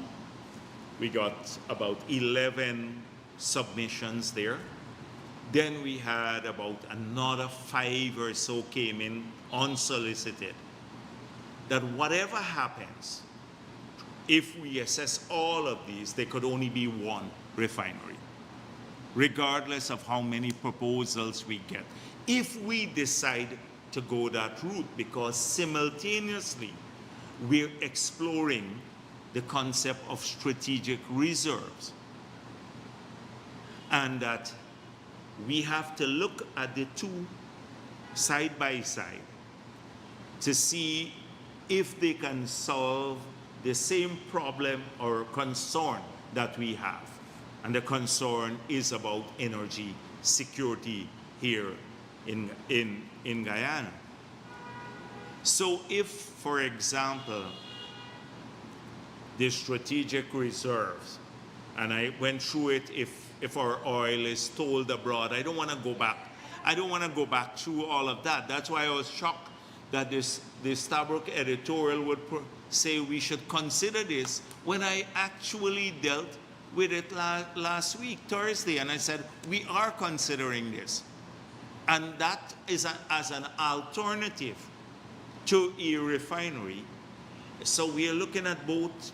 We got about 11 submissions there. Then we had about another 5 or so came in unsolicited. That whatever happens, if we assess all of these, there could only be 1 refinery, regardless of how many proposals we get. If we decide to go that route, because simultaneously we're exploring the concept of strategic reserves, and that we have to look at the 2 side by side to see if they can solve the same problem or concern that we have. And the concern is about energy security here in Guyana. So if, for example, the strategic reserves, and I went through it, if our oil is told abroad, I don't want to go back. I don't want to go back through all of that. That's why I was shocked that the Stabroek editorial would say we should consider this, when I actually dealt with it last week, Thursday, and I said, we are considering this. And that is as an alternative to a refinery. So we are looking at both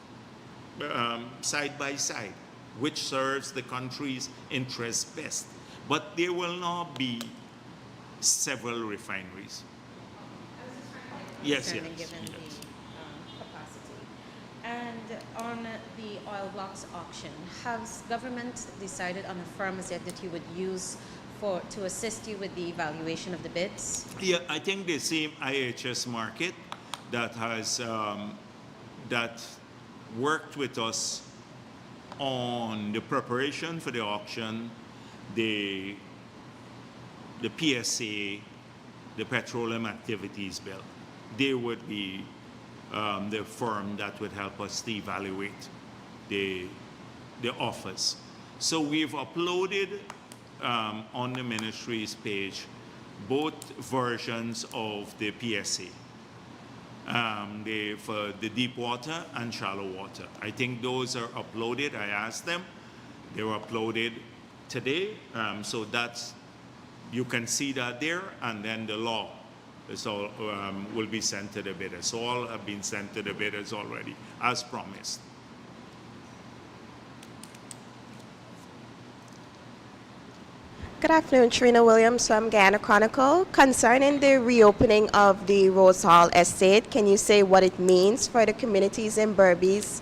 side by side, which serves the country's interests best. But there will not be several refineries. Yes. Given the capacity. And on the oil blocks auction, has government decided on a firm as yet that you would use to assist you with the evaluation of the bids? Yeah, I think the same IHS market that has that worked with us on the preparation for the auction, the PSA, the Petroleum Activities Bill. They would be the firm that would help us to evaluate the offers. So we've uploaded on the ministry's page both versions of the PSA, for the deep water and shallow water. I think those are uploaded. I asked them. They were uploaded today. So that's, you can see that there, and then the law is all, will be sent to the bidders. So all have been sent to the bidders already, as promised. Good afternoon, Trina Williams from Guyana Chronicle. Concerning the reopening of the Rose Hall estate, can you say what it means for the communities in Berbice?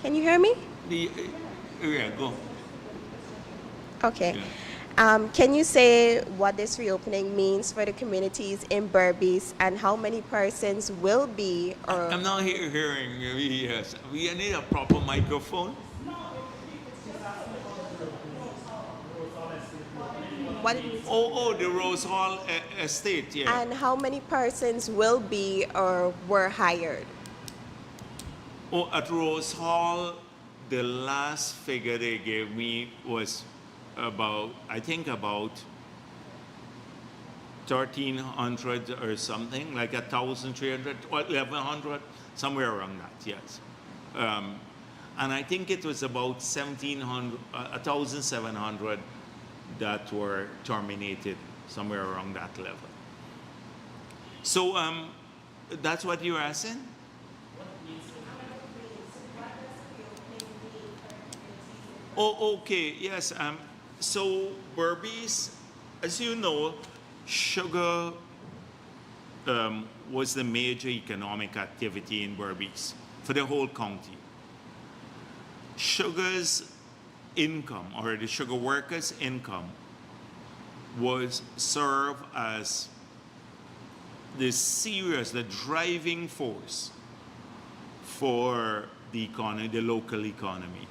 Can you hear me? Yeah, go. Okay. Yeah. Can you say what this reopening means for the communities in Berbice and how many persons will be? I'm not hearing you. Yes. We need a proper microphone. what it means. The Rose Hall estate, yeah. And how many persons will be or were hired? Oh, at Rose Hall, the last figure they gave me was about, I think about 1,300 or something, like 1,300 or 1,100, somewhere around that, yes. And I think it was about 1,700 that were terminated, somewhere around that level. So that's what you're asking? Oh, okay, yes. So Berbice, as you know, sugar was the major economic activity in Berbice for the whole county. Sugar's income, or the sugar workers' income, was served as the driving force for the economy, the local economy,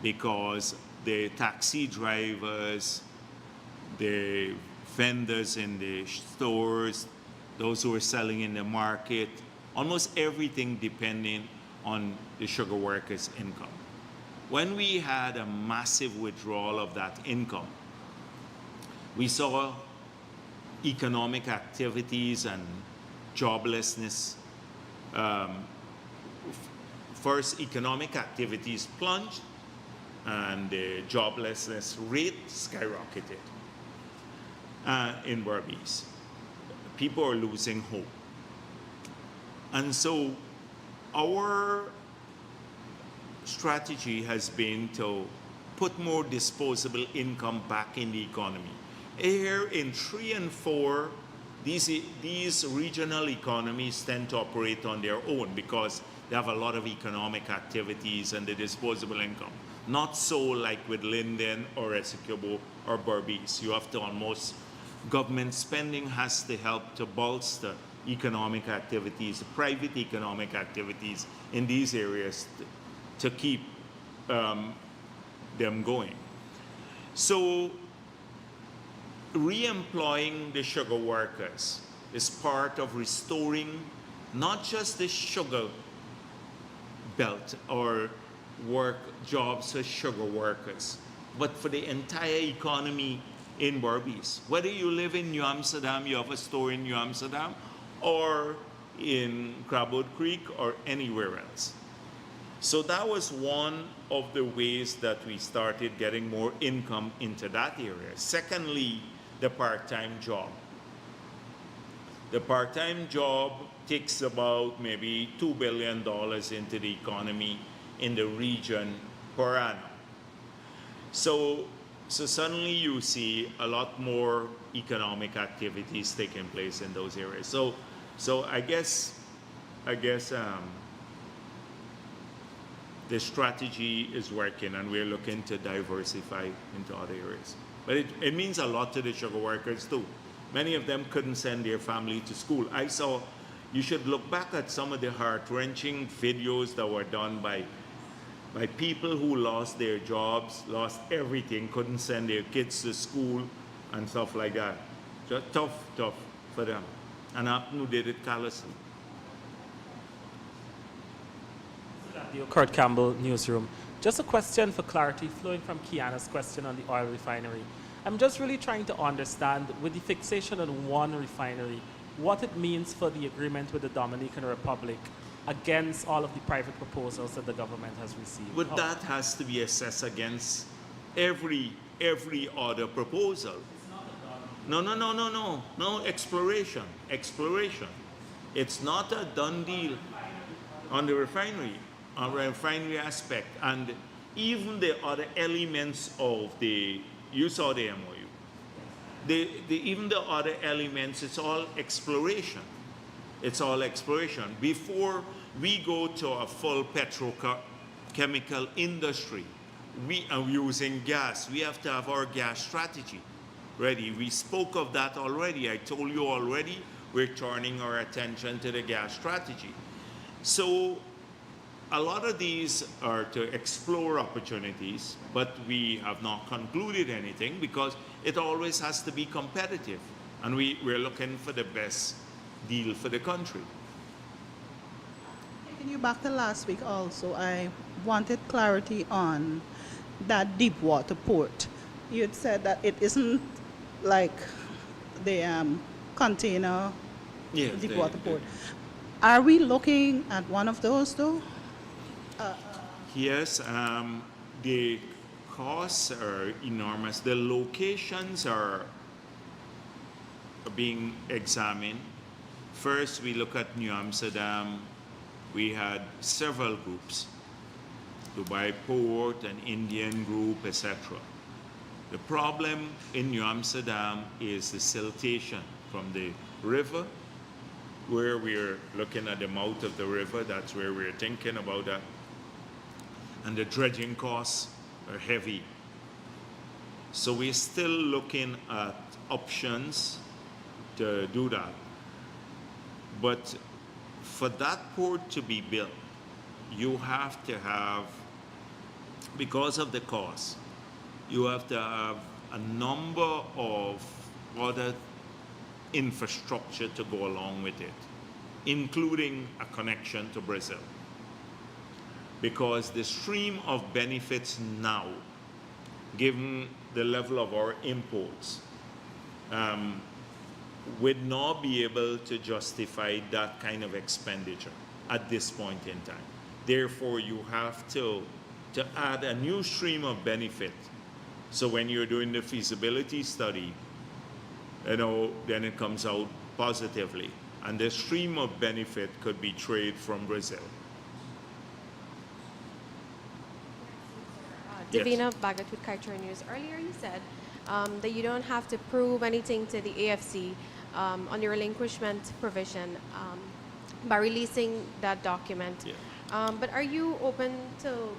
because the taxi drivers, the vendors in the stores, those who were selling in the market, almost everything depending on the sugar workers' income. When we had a massive withdrawal of that income, we saw economic activities and joblessness. First, economic activities plunged and the joblessness rate skyrocketed in Berbice. People are losing hope. And so our strategy has been to put more disposable income back in the economy. Here in 3 and 4, these regional economies tend to operate on their own because they have a lot of economic activities and the disposable income. Not so like with Linden or Essequibo or Berbice. You have to almost, government spending has to help to bolster economic activities, private economic activities in these areas to keep them going. So re-employing the sugar workers is part of restoring not just the sugar belt or work jobs for sugar workers, but for the entire economy in Berbice. Whether you live in New Amsterdam, you have a store in New Amsterdam, or in Crabwood Creek, or anywhere else. So that was one of the ways that we started getting more income into that area. Secondly, the part-time job. The part-time job takes about maybe $2 billion into the economy in the region per annum. So suddenly you see a lot more economic activities taking place in those areas. So I guess the strategy is working, and we're looking to diversify into other areas. But it means a lot to the sugar workers too. Many of them couldn't send their family to school. You should look back at some of the heart-wrenching videos that were done by people who lost their jobs, lost everything, couldn't send their kids to school and stuff like that. Just tough for them. And Apnu did it callously. Kurt Campbell, Newsroom. Just a question for clarity flowing from Kiana's question on the oil refinery. I'm just really trying to understand, with the fixation on one refinery, what it means for the agreement with the Dominican Republic against all of the private proposals that the government has received. But that has to be assessed against every other proposal. No, exploration. It's not a done deal on the refinery aspect, and even the other elements of you saw the MOU. Even the other elements, it's all exploration. It's all exploration. Before we go to a full petrochemical industry, we are using gas. We have to have our gas strategy ready. We spoke of that already. I told you already, we're turning our attention to the gas strategy. So a lot of these are to explore opportunities, but we have not concluded anything because it always has to be competitive. And we're looking for the best deal for the country. Taking you back to last week also, I wanted clarity on that deep water port. You had said that it isn't like the container Yeah, deep water port. Are we looking at one of those though? Yes, the costs are enormous. The locations are being examined. First, we look at New Amsterdam. We had several groups, Dubai Port, an Indian group, etc. The problem in New Amsterdam is the siltation from the river, where we're looking at the mouth of the river. That's where we're thinking about that. And the dredging costs are heavy. So we're still looking at options to do that. But for that port to be built, you have to have, because of the cost, you have to have a number of other infrastructure to go along with it, including a connection to Brazil. Because the stream of benefits now, given the level of our imports, would not be able to justify that kind of expenditure at this point in time. Therefore, you have to add a new stream of benefit. So when you're doing the feasibility study, then it comes out positively. And the stream of benefit could be trade from Brazil. Davina Bagat with Kaitor News. Earlier you said that you don't have to prove anything to the AFC on the relinquishment provision by releasing that document. Yeah. But are you open to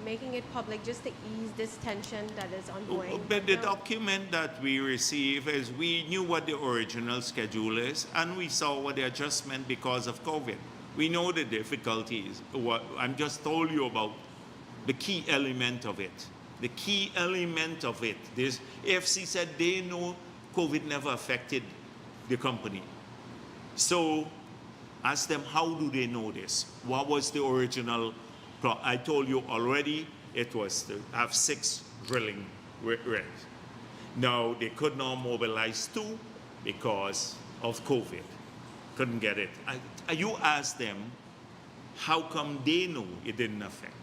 making it public just to ease this tension that is ongoing? But the document that we receive is, we knew what the original schedule is, and we saw what the adjustment because of COVID. We know the difficulties. What I'm just told you about the key element of it. The key element of it. This AFC said they know COVID never affected the company. So ask them, how do they know this? What was the original? I told you already, it was to have 6 drilling rigs. Now they could not mobilize 2 because of COVID. Couldn't get it. You ask them, how come they know it didn't affect?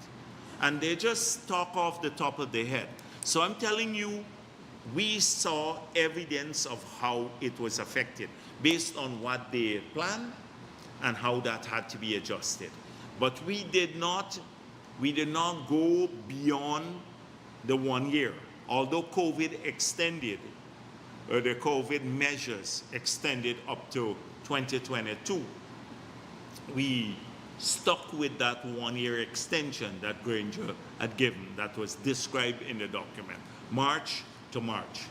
And they just talk off the top of their head. So I'm telling you, we saw evidence of how it was affected based on what they planned and how that had to be adjusted. But we did not go beyond the 1 year. Although COVID extended, the COVID measures extended up to 2022, we stuck with that 1 year extension that Granger had given, that was described in the document, March to March.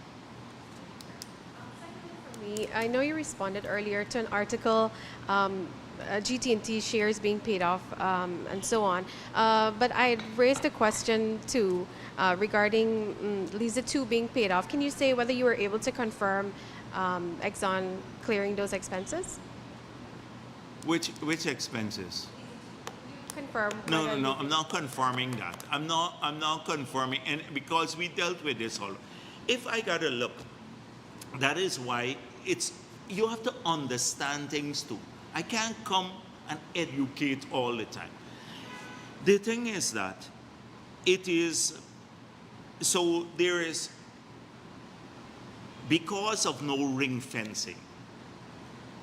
I know you responded earlier to an article, GT&T shares being paid off and so on. But I raised a question too regarding Lisa 2 being paid off. Can you say whether you were able to confirm Exxon clearing those expenses? Which expenses? Confirm. No, I'm not confirming that. I'm not confirming, and because we dealt with this all. If I gotta look, that is why you have to understand things too. I can't come and educate all the time. The thing is that there is, because of no ring fencing,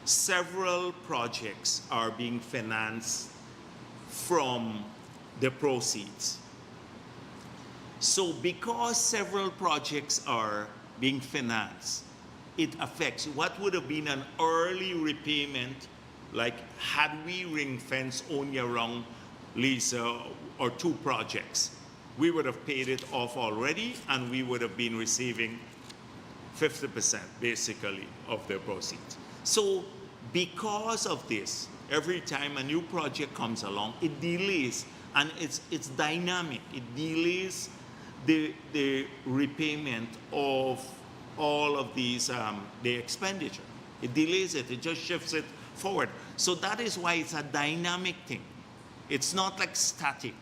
several projects are being financed from the proceeds. So because several projects are being financed, it affects what would have been an early repayment, like had we ring fenced only around Lisa or 2 projects. We would have paid it off already, and we would have been receiving 50% basically of the proceeds. So because of this, every time a new project comes along, it delays And it's dynamic. It delays the repayment of all of these, the expenditure. It delays it, it just shifts it forward. So that is why it's a dynamic thing. It's not like static.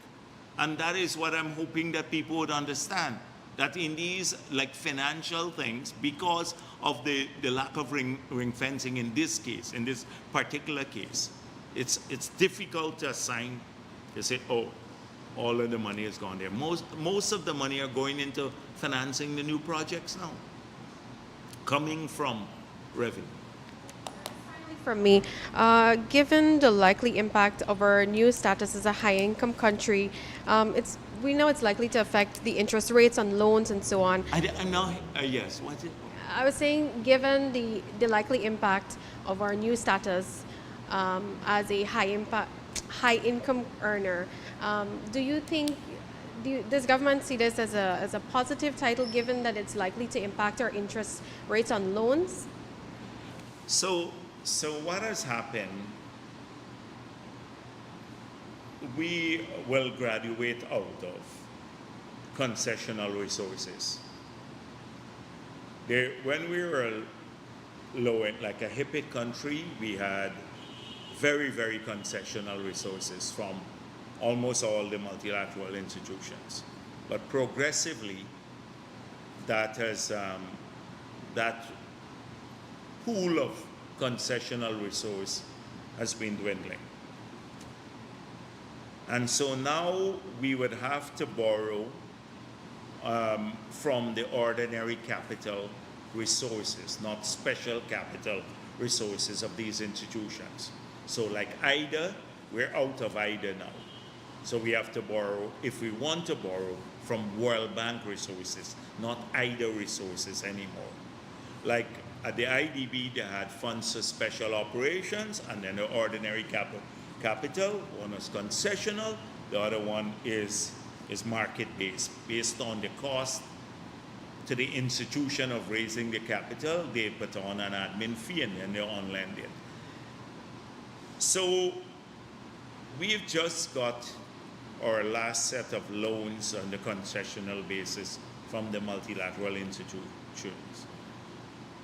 And that is what I'm hoping that people would understand. That in these like financial things, because of the lack of ring fencing in this case, in this particular case, it's difficult to assign, to say, oh, all of the money is gone there. Most of the money are going into financing the new projects now, coming from revenue. From me, given the likely impact of our new status as a high-income country, we know it's likely to affect the interest rates on loans and so on. I'm now, yes, what's it? I was saying, given the likely impact of our new status as a high-income earner, do you think does government see this as a positive title, given that it's likely to impact our interest rates on loans? So what has happened, we will graduate out of concessional resources. When we were low, like a hippie country, we had very, very concessional resources from almost all the multilateral institutions. But progressively, that pool of concessional resource has been dwindling. And so now we would have to borrow from the ordinary capital resources, not special capital resources of these institutions. So like IDA, we're out of IDA now. So we have to borrow, if we want to borrow, from World Bank resources, not IDA resources anymore. Like at the IDB, they had funds for special operations, and then the ordinary capital. One is concessional, the other one is market-based, based on the cost to the institution of raising the capital. They put on an admin fee and then they on-lend it. So we've just got our last set of loans on the concessional basis from the multilateral institutions.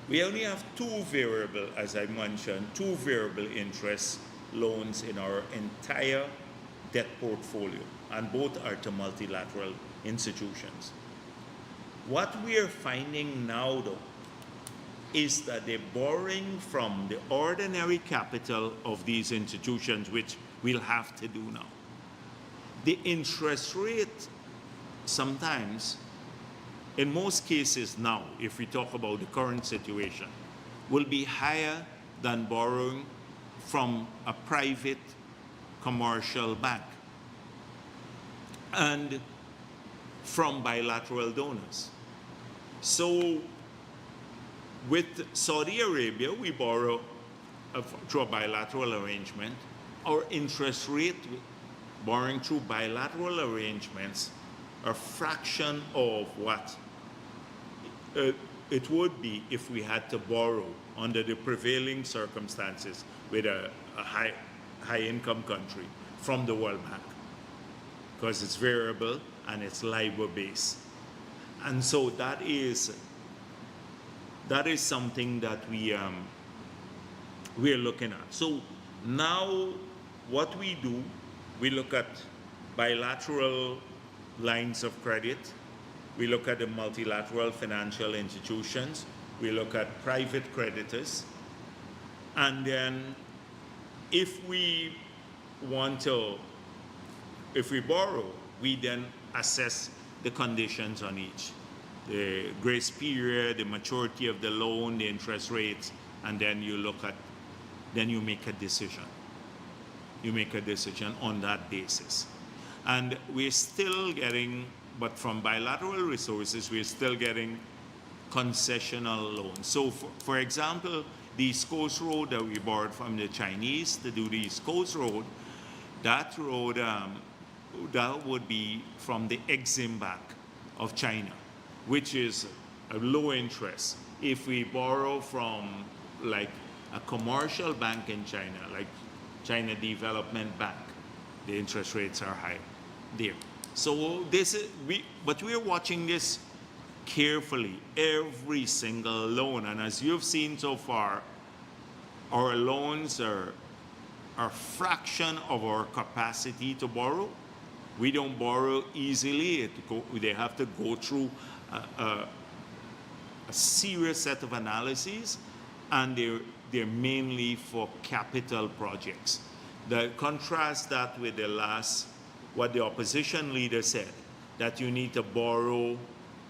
We only have two variable, as I mentioned, two variable interest loans in our entire debt portfolio, and both are to multilateral institutions. What we are finding now, though, is that they're borrowing from the ordinary capital of these institutions, which we'll have to do now. The interest rate sometimes, in most cases now, if we talk about the current situation, will be higher than borrowing from a private commercial bank and from bilateral donors. So with Saudi Arabia, we borrow through a bilateral arrangement. Our interest rate, borrowing through bilateral arrangements, a fraction of what it would be if we had to borrow under the prevailing circumstances with a high income country from the World Bank, because it's variable and it's LIBOR based. And so that is something that we're looking at. So now what we do, we look at bilateral lines of credit, we look at the multilateral financial institutions, we look at private creditors, and then if we borrow, we then assess the conditions on each. The grace period, the maturity of the loan, the interest rates, and then you make a decision. You make a decision on that basis. And we're still getting, but from bilateral resources, we're still getting concessional loans. So for example, the East Coast Road that we borrowed from the Chinese to do the East Coast Road, that road, that would be from the Exim Bank of China, which is a low interest. If we borrow from like a commercial bank in China, like China Development Bank, the interest rates are high there. So but we're watching this carefully, every single loan. And as you've seen so far, our loans are a fraction of our capacity to borrow. We don't borrow easily. They have to go through a serious set of analyses, and they're mainly for capital projects. Contrast that with what the opposition leader said, that you need to borrow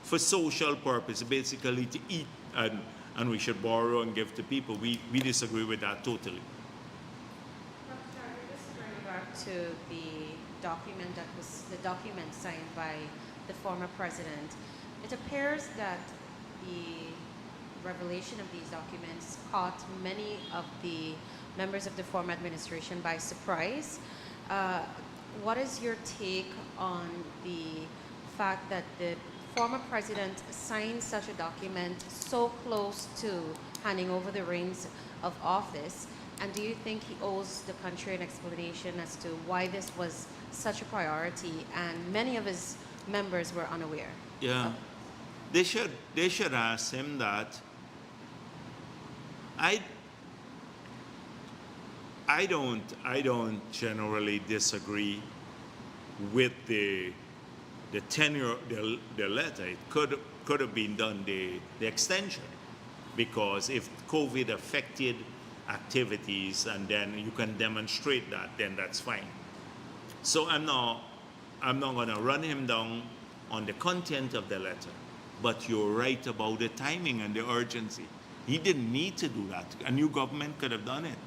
for social purpose, basically to eat, and we should borrow and give to people. We disagree with that totally. Just turning back to the document signed by the former president. It appears that the revelation of these documents caught many of the members of the former administration by surprise. What is your take on the fact that the former president signed such a document so close to handing over the reins of office? And do you think he owes the country an explanation as to why this was such a priority and many of his members were unaware? Yeah, they should ask him that. I don't generally disagree with the tenure, the letter. It could have been done the extension, because if COVID affected activities and then you can demonstrate that, then that's fine. So I'm not going to run him down on the content of the letter, but you're right about the timing and the urgency. He didn't need to do that. A new government could have done it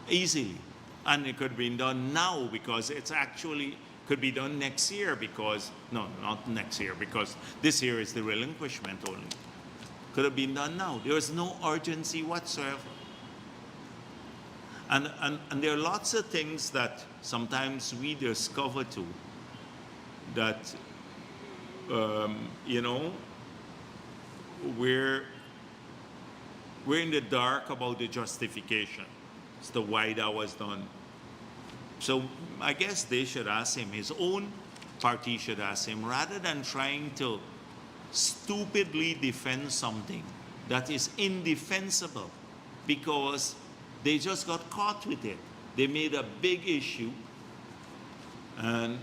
easily, and it could have been done now, because it's actually could be done next year, because no, not next year, because this year is the relinquishment only. Could have been done now. There was no urgency whatsoever. And there are lots of things that sometimes we discover too, that we're in the dark about the justification as to why that was done. So I guess they should ask him, his own party should ask him, rather than trying to stupidly defend something that is indefensible, because they just got caught with it. They made a big issue, and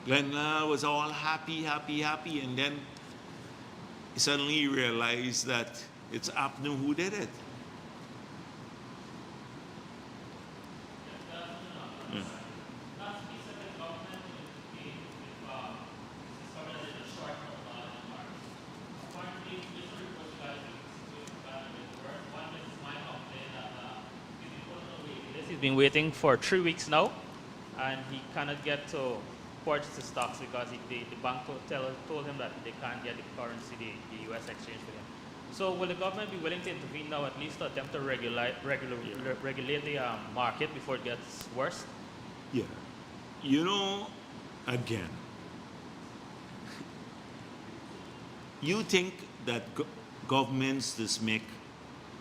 Glenn was all happy, and then he suddenly realized that it's Abnu who did it. Yeah. He's been waiting for 3 weeks now, and he cannot get to purchase the stocks because the bank told him that they can't get the currency, the US exchange for him. So will the government be willing to intervene now, at least to attempt to regulate the market before it gets worse? Yeah. Again, you think that governments just make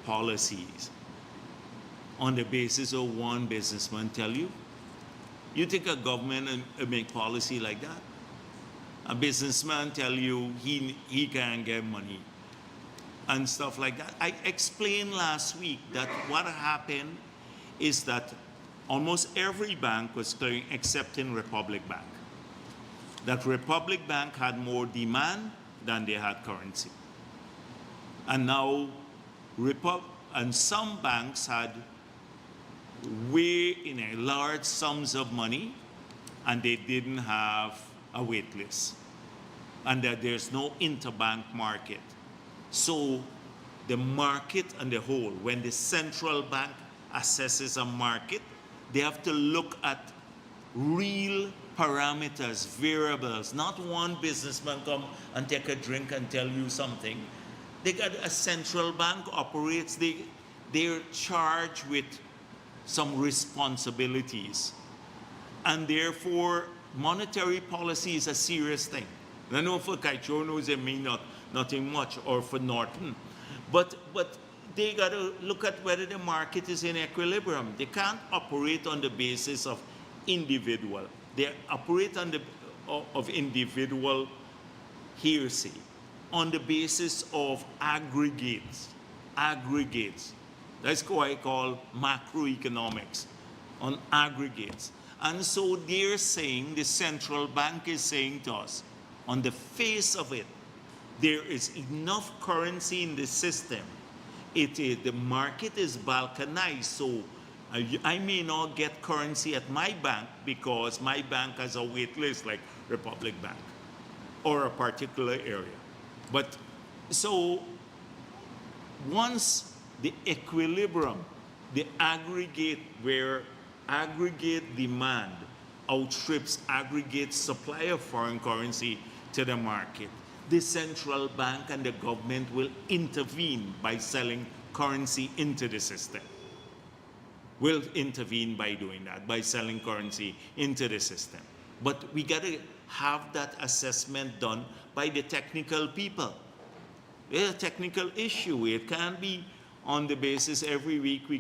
policies on the basis of one businessman tell you? You think a government make policy like that? A businessman tell you he can't get money and stuff like that. I explained last week that what happened is that almost every bank was clearing except in Republic Bank. That Republic Bank had more demand than they had currency. And now and some banks had way in a large sums of money, and they didn't have a wait list, and that there's no interbank market. So the market on the whole, when the central bank assesses a market, they have to look at real parameters, variables, not one businessman come and take a drink and tell you something. They got a central bank operates, they're charged with some responsibilities. And therefore, monetary policy is a serious thing. I know for Kaichonos it may nothing much, or for Norton, but they got to look at whether the market is in equilibrium. They can't operate on the basis of individual. They operate on the of individual hearsay, on the basis of aggregates. Aggregates. That's what I call macroeconomics, on aggregates. And so they're saying, the central bank is saying to us, on the face of it, there is enough currency in the system. The market is balkanized, so I may not get currency at my bank because my bank has a wait list like Republic Bank or a particular area. But so once the equilibrium, the aggregate where aggregate demand outstrips aggregate supply of foreign currency to the market, the central bank and the government will intervene by selling currency into the system. Will intervene by doing that, by selling currency into the system. But we got to have that assessment done by the technical people. It's a technical issue. It can't be on the basis every week we